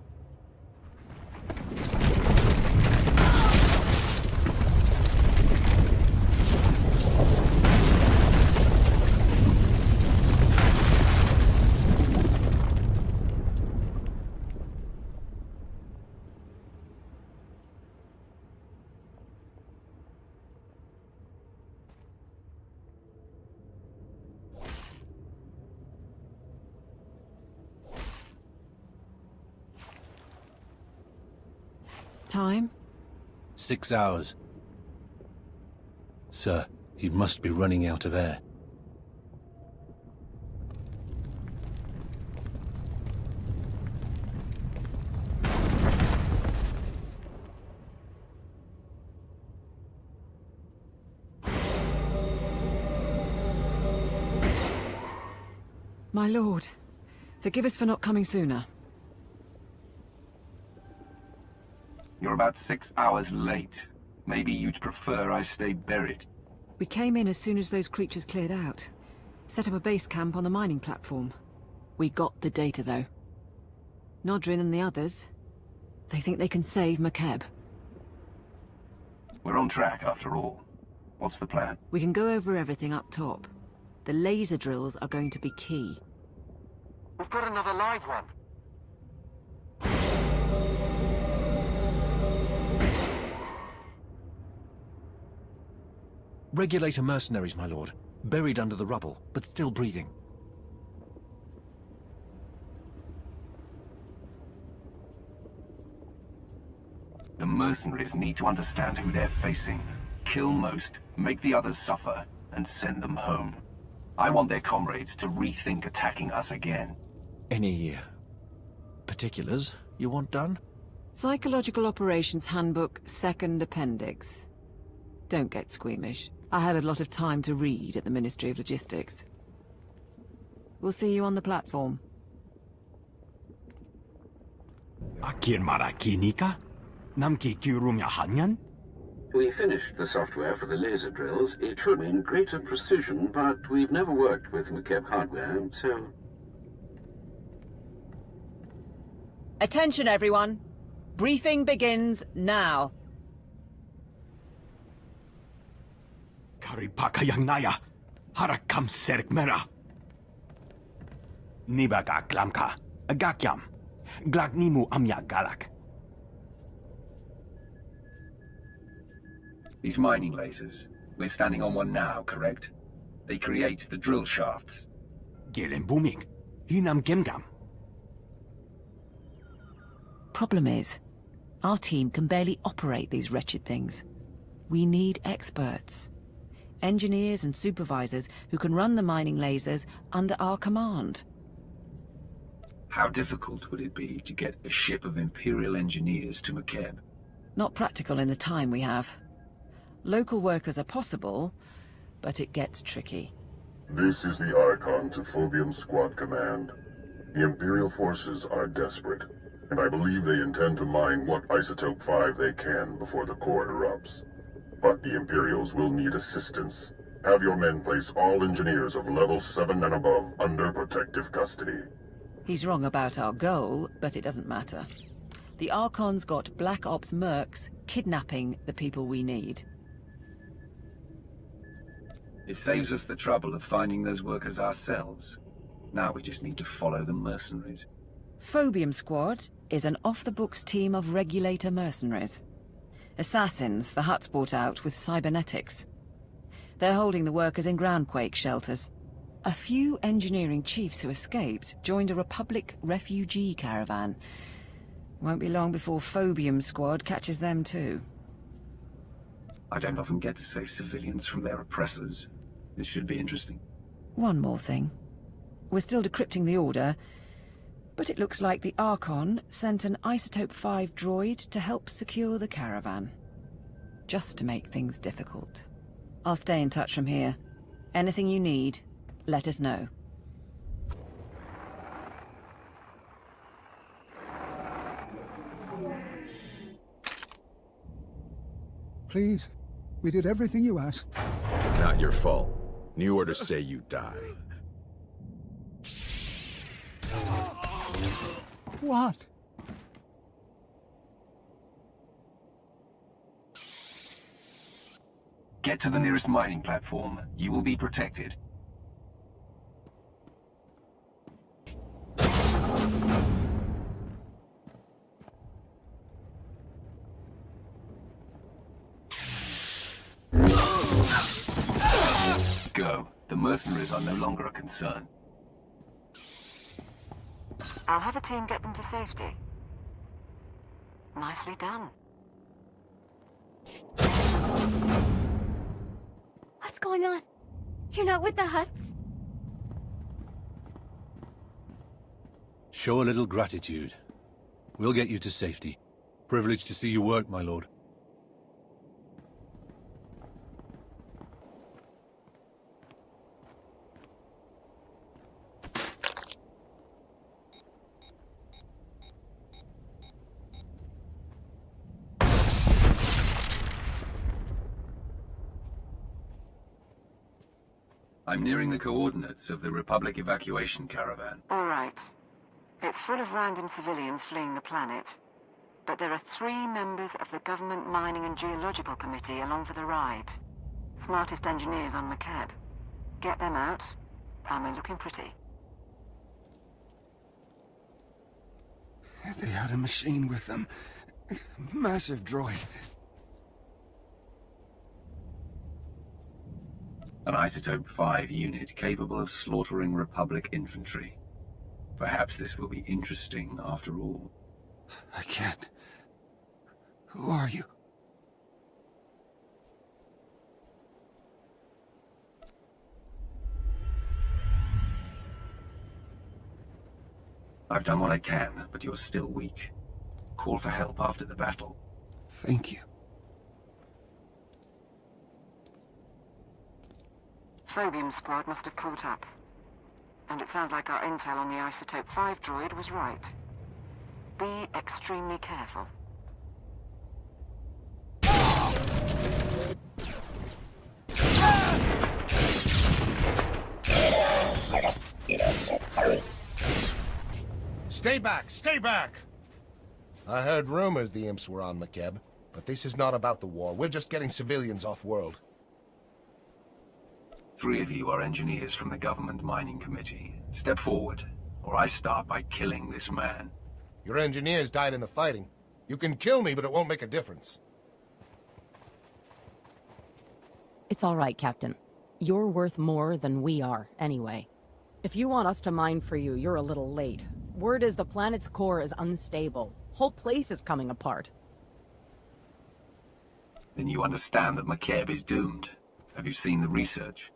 Time? 6 hours. Sir, he must be running out of air. My lord, forgive us for not coming sooner. You're about 6 hours late. Maybe you'd prefer I stay buried. We came in as soon as those creatures cleared out. Set up a base camp on the mining platform. We got the data, though. Nodrin and the others, they think they can save Makeb. We're on track, after all. What's the plan? We can go over everything up top. The laser drills are going to be key. We've got another live one. Regulator mercenaries, my lord. Buried under the rubble, but still breathing. The mercenaries need to understand who they're facing. Kill most, make the others suffer, and send them home. I want their comrades to rethink attacking us again. Any particulars you want done? Psychological Operations Handbook, second appendix. Don't get squeamish. I had a lot of time to read at the Ministry of Logistics. We'll see you on the platform. Akir marakinika? Namki kirumya hanyan? We finished the software for the laser drills. It should mean greater precision, but we've never worked with Makeb hardware, so... Attention, everyone. Briefing begins now. Karipaka yang naya, harakam serik mera. Nibaga glamka, agakyam, glagnimu amya galak. These mining lasers, We're standing on one now, correct? They create the drill shafts. Gelen booming. Hinam gemgam. Problem is, our team can barely operate these wretched things. We need experts. Engineers and supervisors who can run the mining lasers under our command. How difficult would it be to get a ship of Imperial engineers to Makeb? Not practical in the time we have. Local workers are possible, but it gets tricky. This is the Archon to Phobium Squad Command. The Imperial forces are desperate, and I believe they intend to mine what Isotope 5 they can before the core erupts. But the Imperials will need assistance. Have your men place all engineers of level 7 and above under protective custody. He's wrong about our goal, but it doesn't matter. The Archon's got Black Ops mercs kidnapping the people we need. It saves us the trouble of finding those workers ourselves. Now we just need to follow the mercenaries. Phobium Squad is an off-the-books team of regulator mercenaries. Assassins the Hutts brought out with cybernetics. They're holding the workers in groundquake shelters. A few engineering chiefs who escaped joined a Republic refugee caravan. Won't be long before Phobium Squad catches them too. I don't often get to save civilians from their oppressors. This should be interesting. One more thing. We're still decrypting the order, but it looks like the Archon sent an Isotope 5 droid to help secure the caravan. Just to make things difficult. I'll stay in touch from here. Anything you need, let us know. Please, we did everything you asked. Not your fault. New orders say you die. What? Get to the nearest mining platform. You will be protected. Go. The mercenaries are no longer a concern. I'll have a team get them to safety. Nicely done. What's going on? You're not with the Hutts? Show a little gratitude. We'll get you to safety. Privileged to see you work, my lord. I'm nearing the coordinates of the Republic evacuation caravan. All right. It's full of random civilians fleeing the planet. But there are 3 members of the Government Mining and Geological Committee along for the ride. Smartest engineers on Makeb. Get them out, and we're looking pretty. They had a machine with them. Massive droid. An Isotope 5 unit capable of slaughtering Republic infantry. Perhaps this will be interesting after all. I can't. Who are you? I've done what I can, but you're still weak. Call for help after the battle. Thank you. Phobium Squad must have caught up. And it sounds like our intel on the Isotope 5 droid was right. Be extremely careful. Stay back! Stay back! I heard rumors the imps were on Makeb, but this is not about the war. We're just getting civilians off-world. 3 of you are engineers from the Government Mining Committee. Step forward, or I start by killing this man. Your engineers died in the fighting. You can kill me, but it won't make a difference. It's all right, Captain. You're worth more than we are, anyway. If you want us to mine for you, you're a little late. Word is the planet's core is unstable. Whole place is coming apart. Then you understand that Makeb is doomed. Have you seen the research?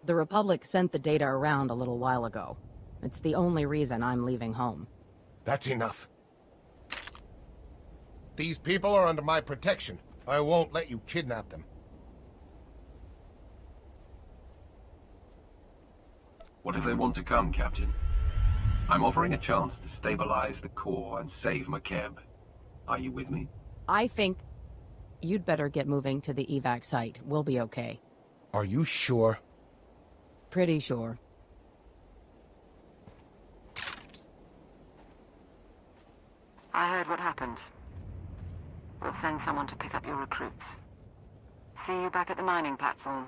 The Republic sent the data around a little while ago. It's the only reason I'm leaving home. That's enough. These people are under my protection. I won't let you kidnap them. What if they want to come, Captain? I'm offering a chance to stabilize the core and save Makeb. Are you with me? I think you'd better get moving to the evac site. We'll be okay. Are you sure? Pretty sure. I heard what happened. We'll send someone to pick up your recruits. See you back at the mining platform.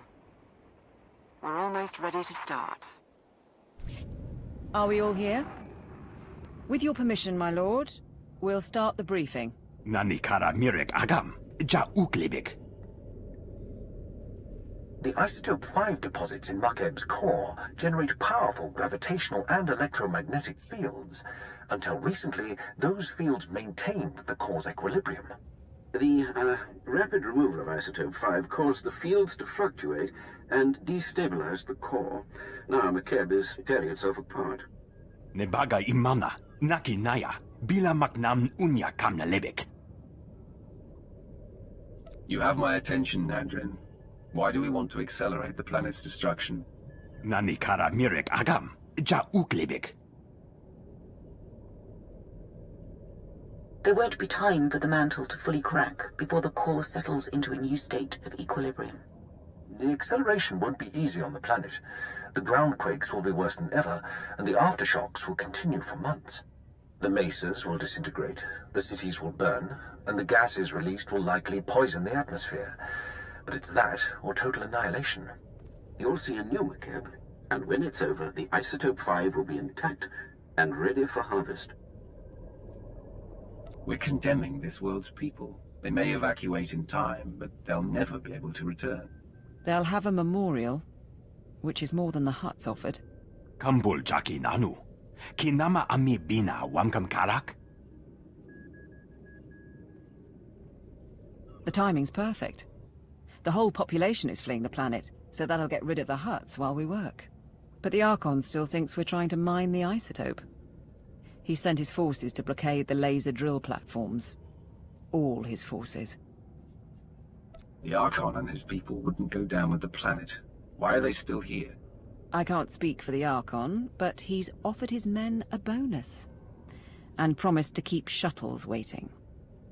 We're almost ready to start. Are we all here? With your permission, my lord, we'll start the briefing. Nani kara mirek agam, ja uklibik. The Isotope 5 deposits in Makeb's core generate powerful gravitational and electromagnetic fields. Until recently, those fields maintained the core's equilibrium. The rapid removal of Isotope 5 caused the fields to fluctuate and destabilized the core. Now Makeb is tearing itself apart. Nebaga imana, naki naya, bila maknam unya kamna lebek. You have my attention, Nadrin. Why do we want to accelerate the planet's destruction? Nani kara mirek agam, ja uklibik. There won't be time for the mantle to fully crack before the core settles into a new state of equilibrium. The acceleration won't be easy on the planet. The ground quakes will be worse than ever, and the aftershocks will continue for months. The mesas will disintegrate, the cities will burn, and the gases released will likely poison the atmosphere. But it's that or total annihilation. You'll see a new Makeb, and when it's over, the Isotope 5 will be intact and ready for harvest. We're condemning this world's people. They may evacuate in time, but they'll never be able to return. They'll have a memorial, which is more than the Hutts offered. Kambul jaki nanu. Kinama ami bina wamkam karak? The timing's perfect. The whole population is fleeing the planet, so that'll get rid of the Hutts while we work. But the Archon still thinks we're trying to mine the isotope. He sent his forces to blockade the laser drill platforms. All his forces. The Archon and his people wouldn't go down with the planet. Why are they still here? I can't speak for the Archon, but he's offered his men a bonus. And promised to keep shuttles waiting.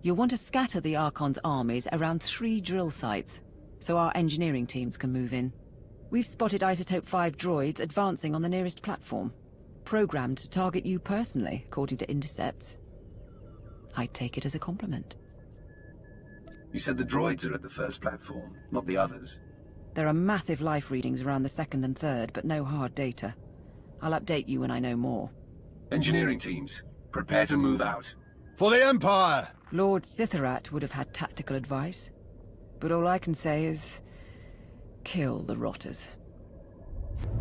You'll want to scatter the Archon's armies around 3 drill sites, so our engineering teams can move in. We've spotted Isotope 5 droids advancing on the nearest platform. Programmed to target you personally, according to intercepts. I'd take it as a compliment. You said the droids are at the first platform, not the others. There are massive life readings around the second and third, but no hard data. I'll update you when I know more. Engineering teams, prepare to move out. For the Empire! Lord Sitharat would have had tactical advice. But all I can say is... kill the rotters.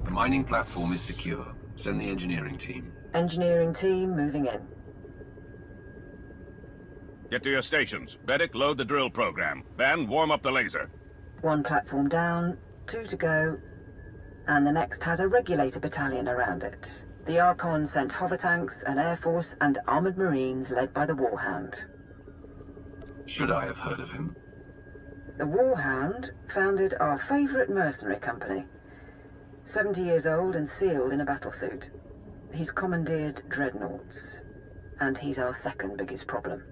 The mining platform is secure. Send the engineering team. Engineering team moving in. Get to your stations. Medic, load the drill program. Then warm up the laser. 1 platform down, 2 to go, and the next has a regulator battalion around it. The Archon sent hover tanks, an air force, and armored marines led by the Warhound. Should I have heard of him? The Warhound founded our favorite mercenary company. 70 years old and sealed in a battlesuit. He's commandeered dreadnoughts, and he's our second biggest problem.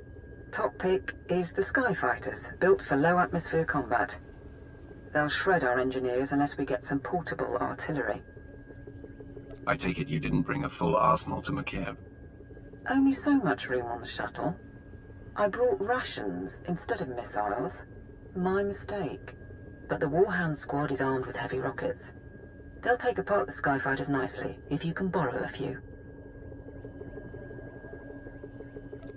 Top pick is the Skyfighters, built for low-atmosphere combat. They'll shred our engineers unless we get some portable artillery. I take it you didn't bring a full arsenal to Makeb. Only so much room on the shuttle. I brought rations instead of missiles. My mistake. But the Warhound squad is armed with heavy rockets. They'll take apart the Skyfighters nicely, if you can borrow a few.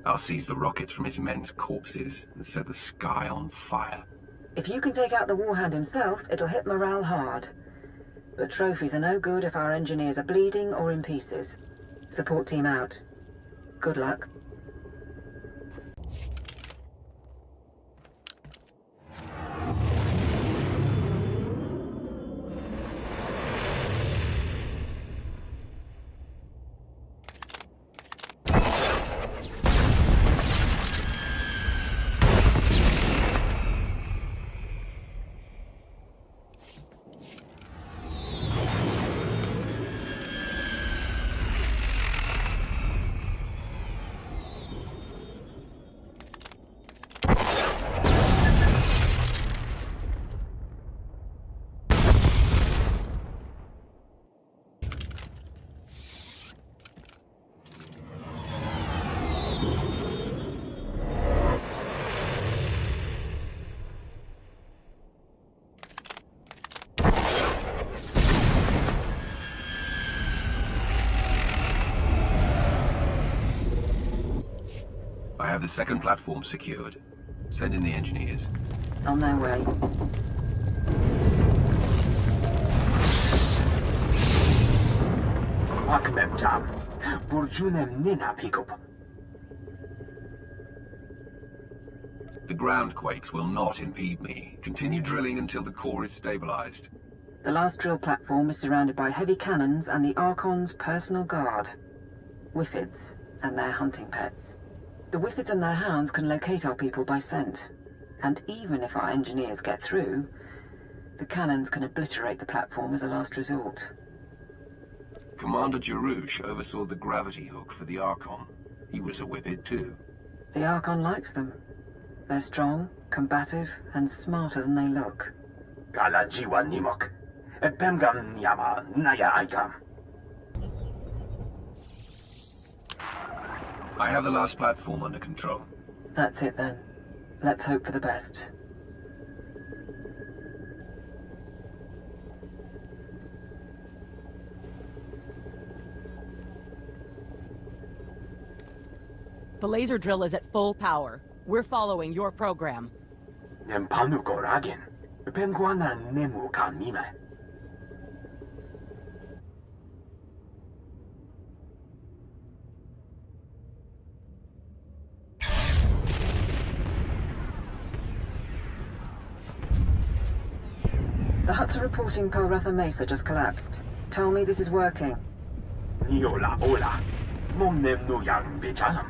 I'll seize the rockets from his men's corpses and set the sky on fire. If you can take out the Warhound himself, it'll hit morale hard. But trophies are no good if our engineers are bleeding or in pieces. Support team out. Good luck. I have the second platform secured. Send in the engineers. On their way. Makeb jam. Burjunem nina pickup. The ground quakes will not impede me. Continue drilling until the core is stabilized. The last drill platform is surrounded by heavy cannons and the Archon's personal guard. Whiffids and their hunting pets. The Whiffids and their hounds can locate our people by scent. And even if our engineers get through, the cannons can obliterate the platform as a last resort. Commander Jarouche oversaw the gravity hook for the Archon. He was a Whippet too. The Archon likes them. They're strong, combative, and smarter than they look. Gala jiwa nimok. Pemgam nyama naya aikam. I have the last platform under control. That's it then. Let's hope for the best. The laser drill is at full power. We're following your program. Nempanu koragin. Penguana nemu kamime. The Hutts are reporting Pelretha Mesa just collapsed. Tell me this is working. Niola ola. Momnem no yang bechalam.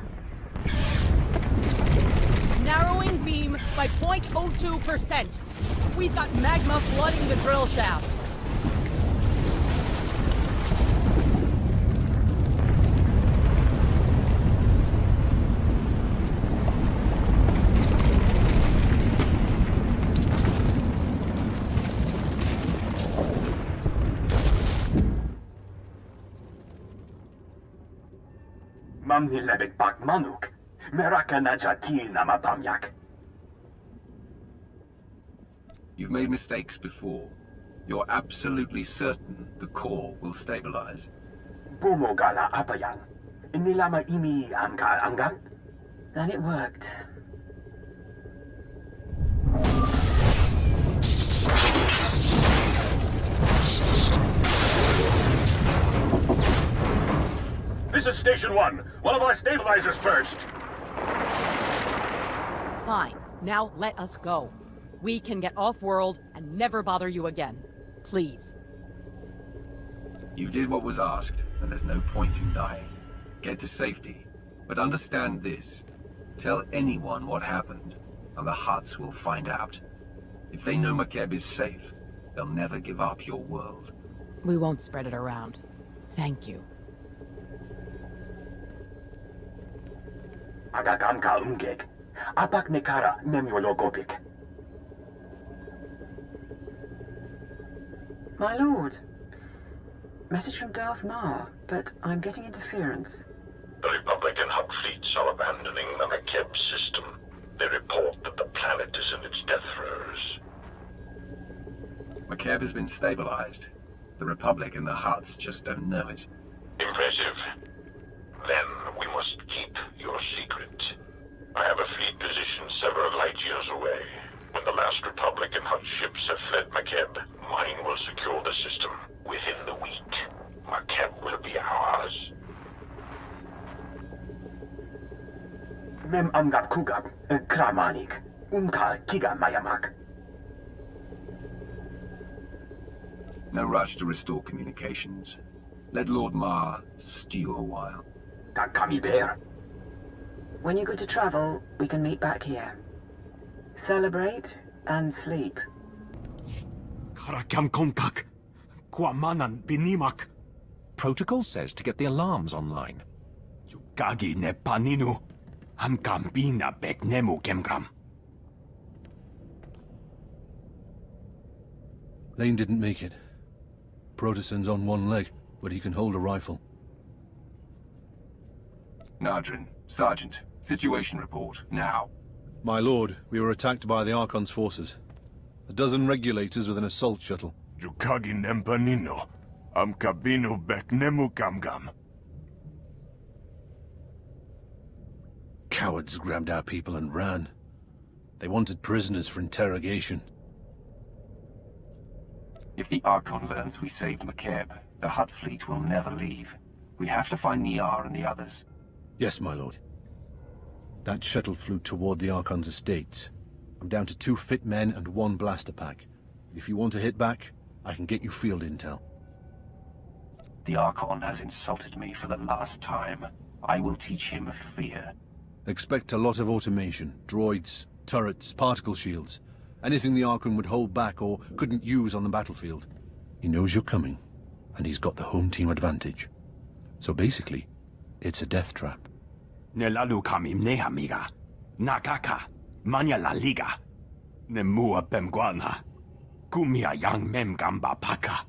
Narrowing beam by 0.02%. We've got magma flooding the drill shaft. Mamni lebek bak manuk. Meraka najaki nama bamyak. You've made mistakes before. You're absolutely certain the core will stabilize. Bumogala apayang. Nilama imi angka angam? Then it worked. This is Station 1. One of our stabilizers burst. Fine. Now let us go. We can get off-world and never bother you again. Please. You did what was asked, and there's no point in dying. Get to safety. But understand this. Tell anyone what happened, and the Hutts will find out. If they know Makeb is safe, they'll never give up your world. We won't spread it around. Thank you. Agagamka umgek. Apak nekara memyologopik. My lord. Message from Darth Mar, but I'm getting interference. The Republic and Hutt fleets are abandoning the Makeb system. They report that the planet is in its death throes. Makeb has been stabilized. The Republic and the Hutts just don't know it. Impressive. Then we must keep your secret. I have a fleet position several light years away. When the The last Republic and Hutt ships have fled Makeb. Mine will secure the system within the week. Makeb will be ours. Mem amgab kugab, kramanik, unka kiga mayamak. No rush to restore communications. Let Lord Ma stew a while. Kami bear. When you're good to travel, we can meet back here. Celebrate and sleep. Karakam konkak, kwamanan binimak. Protocol says to get the alarms online. Yukagi ne paninu, amkam bina bek nemu kemgram. Lane didn't make it. Protestan's on one leg, but he can hold a rifle. Nadrin, Sergeant, situation report, now. My lord, we were attacked by the Archon's forces. A dozen regulators with an assault shuttle. Jukagi nempanino, amkabino bek nemu kamgam. Cowards grabbed our people and ran. They wanted prisoners for interrogation. If the Archon learns we saved Makeb, the Hutt fleet will never leave. We have to find Niar and the others. Yes, my lord. That shuttle flew toward the Archon's estates. I'm down to 2 fit men and 1 blaster pack. If you want to hit back, I can get you field intel. The Archon has insulted me for the last time. I will teach him fear. Expect a lot of automation. Droids, turrets, particle shields. Anything the Archon would hold back or couldn't use on the battlefield. He knows you're coming, and he's got the home team advantage. So basically, it's a death trap. Nelalu kami nehamiga, nakaka, manya la liga, nemua bemguana, kumia yang mem gamba paka.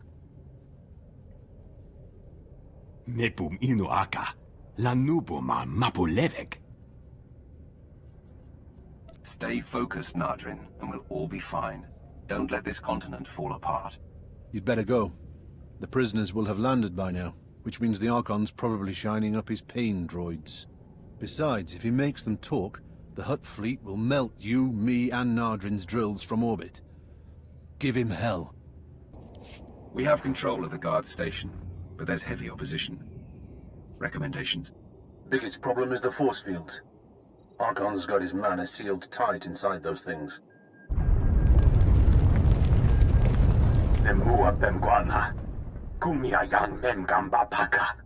Mepum inu aka, lanubuma mapulevek. Stay focused, Nadrin, and we'll all be fine. Don't let this continent fall apart. You'd better go. The prisoners will have landed by now, which means the Archon's probably shining up his pain droids. Besides, if he makes them talk, the Hutt fleet will melt you, me, and Nadrin's drills from orbit. Give him hell. We have control of the guard station, but there's heavy opposition. Recommendations? Biggest problem is the force fields. Archon's got his mana sealed tight inside those things. Nemua bemguana, kumia yang mem gamba paka.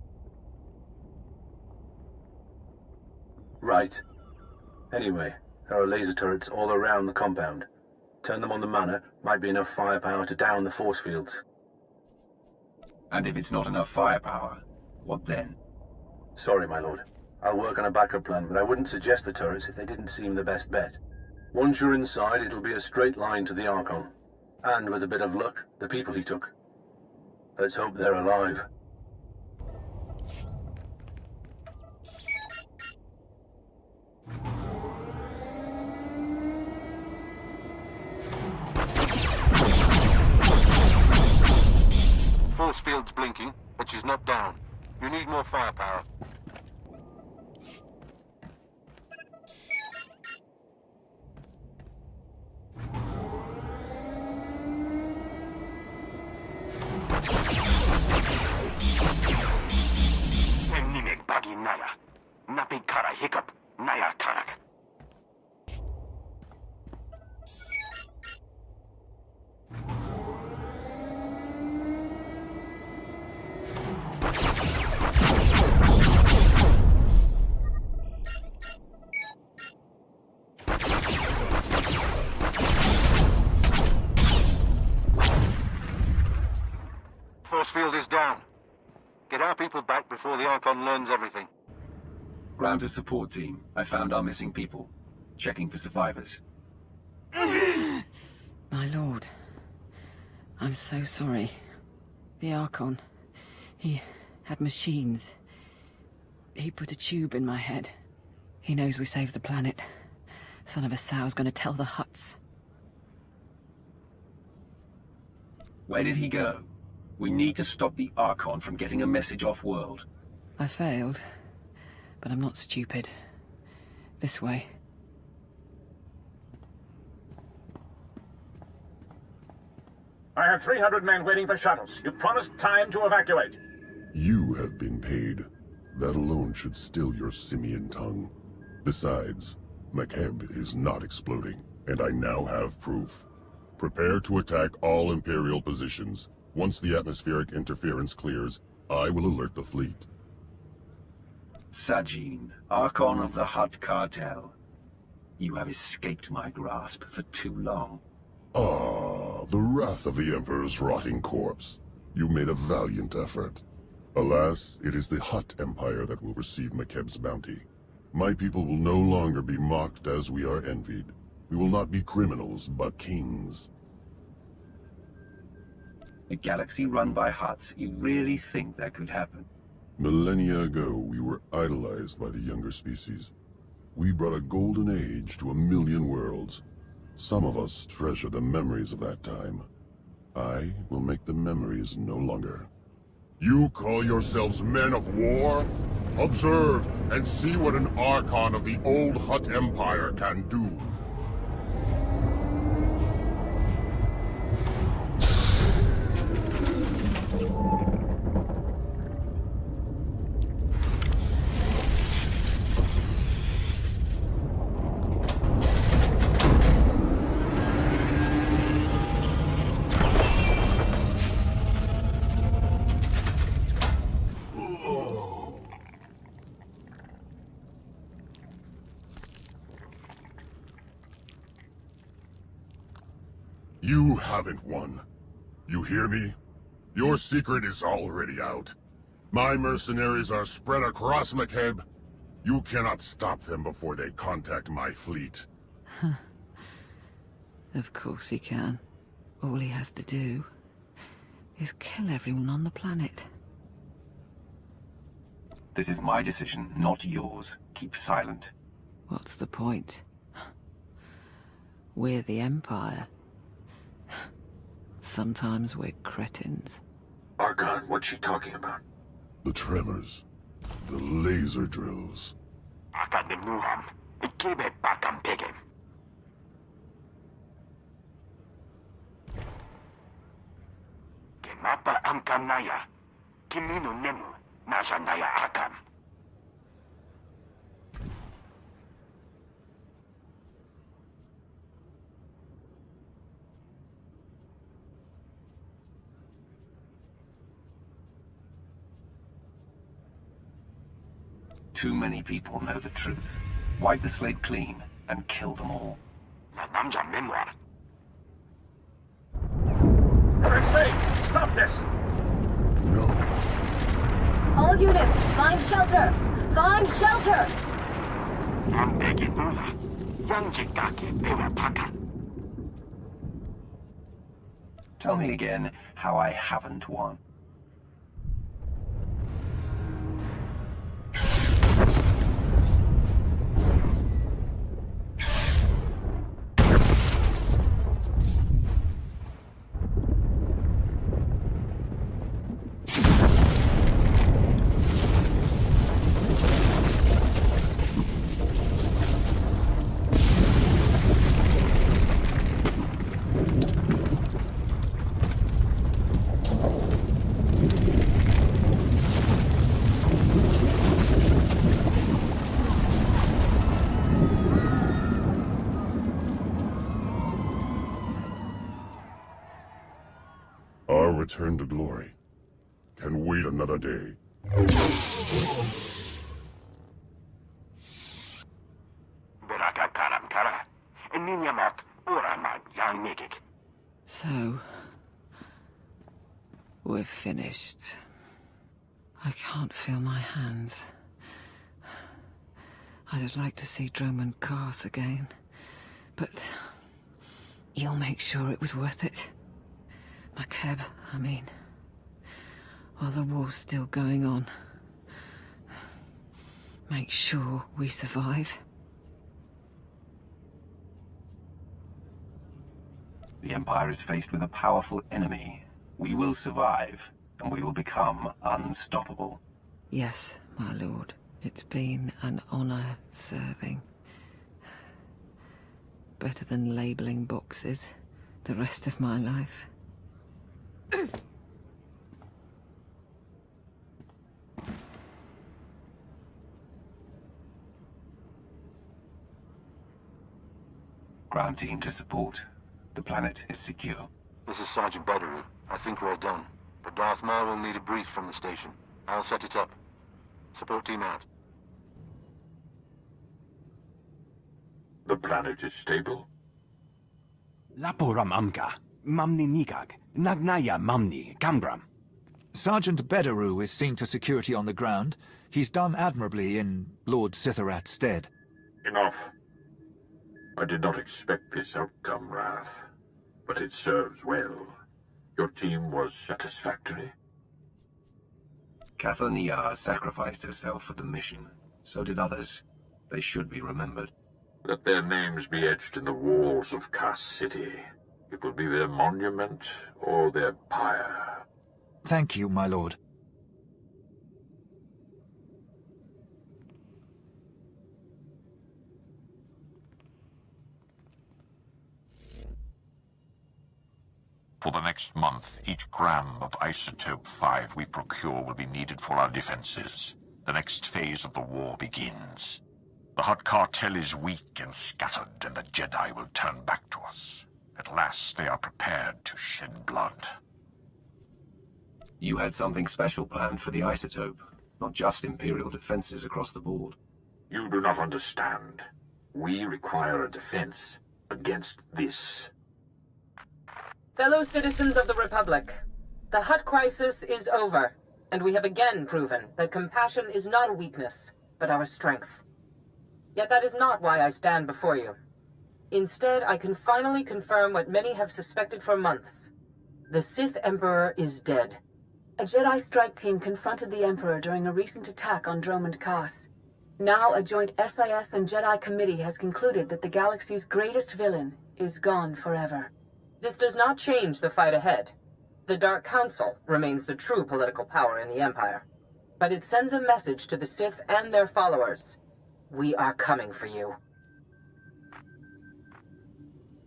Right. Anyway, there are laser turrets all around the compound. Turn them on the manor, might be enough firepower to down the force fields. And if it's not enough firepower, what then? Sorry, my lord. I'll work on a backup plan, but I wouldn't suggest the turrets if they didn't seem the best bet. Once you're inside, it'll be a straight line to the Archon. And with a bit of luck, the people he took. Let's hope they're alive. Force field's blinking, but she's not down. You need more firepower. Emnimek bagi naya, napi kara hiccup, naya karak. Force field is down. Get our people back before the Archon learns everything. Ground to support team. I found our missing people. Checking for survivors. My lord, I'm so sorry. The Archon, he had machines. He put a tube in my head. He knows we saved the planet. Son of a sow's gonna tell the Hutts. Where did he go? We need to stop the Archon from getting a message off-world. I failed, but I'm not stupid. This way. I have 300 men waiting for shuttles. You promised time to evacuate. You have been paid. That alone should still your simian tongue. Besides, Makeb is not exploding, and I now have proof. Prepare to attack all Imperial positions. Once the atmospheric interference clears, I will alert the fleet. Sajin, Archon of the Hutt Cartel. You have escaped my grasp for too long. Ah, the wrath of the Emperor's rotting corpse. You made a valiant effort. Alas, it is the Hutt Empire that will receive Makeb's bounty. My people will no longer be mocked as we are envied. We will not be criminals, but kings. A galaxy run by Hutts, you really think that could happen? Millennia ago, we were idolized by the younger species. We brought a golden age to 1,000,000 worlds. Some of us treasure the memories of that time. I will make the memories no longer. You call yourselves men of war? Observe and see what an Archon of the old Hutt Empire can do. You haven't won. You hear me? Your secret is already out. My mercenaries are spread across Makeb. You cannot stop them before they contact my fleet. Of course he can. All he has to do is kill everyone on the planet. This is my decision, not yours. Keep silent. What's the point? We're the Empire. Sometimes we're cretins. Archon, what's she talking about? The tremors. The laser drills. Akademuham, ikibe bakam pigim. Kemapa amkamnaya, kimino nemu, nasanaya akam. Too many people know the truth. Wipe the slate clean and kill them all. You're insane! Stop this! No. All units, find shelter! Find shelter! Tell me again how I haven't won. Our return to glory can wait another day. So, we're finished. I can't feel my hands. I'd have liked to see Droman Kars again, but you'll make sure it was worth it. Makeb, I mean, while the war's still going on, make sure we survive. The Empire is faced with a powerful enemy. We will survive, and we will become unstoppable. Yes, my lord. It's been an honor serving. Better than labeling boxes the rest of my life. Ground team to support. The planet is secure. This is Sergeant Bederu. I think we're done. But Darth Maul will need a brief from the station. I'll set it up. Support team out. The planet is stable? Laporam amka, mamni nikag, nagnaya mamni, kambram. Sergeant Bederu is seen to security on the ground. He's done admirably in Lord Sithorat's stead. Enough. I did not expect this outcome, Wrath. But it serves well. Your team was satisfactory. Cathonia sacrificed herself for the mission. So did others. They should be remembered. Let their names be etched in the walls of Cass City. It will be their monument or their pyre. Thank you, my lord. For the next month, each gram of Isotope 5 we procure will be needed for our defenses. The next phase of the war begins. The Hutt Cartel is weak and scattered, and the Jedi will turn back to us. At last, they are prepared to shed blood. You had something special planned for the Isotope, not just Imperial defenses across the board. You do not understand. We require a defense against this. Fellow citizens of the Republic, the Hutt crisis is over, and we have again proven that compassion is not a weakness, but our strength. Yet that is not why I stand before you. Instead, I can finally confirm what many have suspected for months. The Sith Emperor is dead. A Jedi strike team confronted the Emperor during a recent attack on Dromund Kaas. Now a joint SIS and Jedi committee has concluded that the galaxy's greatest villain is gone forever. This does not change the fight ahead. The Dark Council remains the true political power in the Empire. But it sends a message to the Sith and their followers. We are coming for you.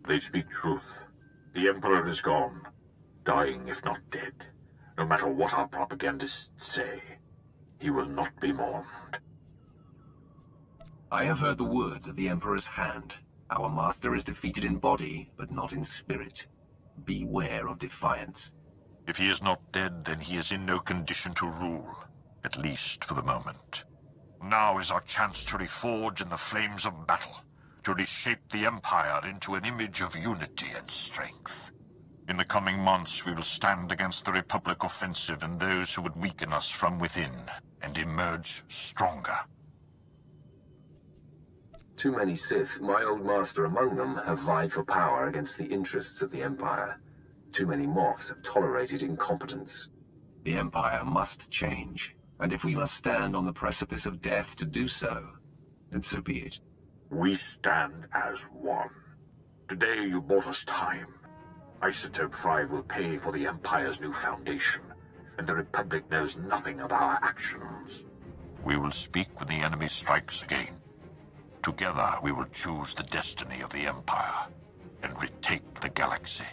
They speak truth. The Emperor is gone. Dying if not dead. No matter what our propagandists say, he will not be mourned. I have heard the words of the Emperor's hand. Our master is defeated in body, but not in spirit. Beware of defiance. If he is not dead, then he is in no condition to rule, at least for the moment. Now is our chance to reforge in the flames of battle, to reshape the Empire into an image of unity and strength. In the coming months, we will stand against the Republic offensive and those who would weaken us from within, and emerge stronger. Too many Sith, my old master among them, have vied for power against the interests of the Empire. Too many Moffs have tolerated incompetence. The Empire must change, and if we must stand on the precipice of death to do so, then so be it. We stand as one. Today you bought us time. Isotope 5 will pay for the Empire's new foundation, and the Republic knows nothing of our actions. We will speak when the enemy strikes again. Together we will choose the destiny of the Empire and retake the galaxy.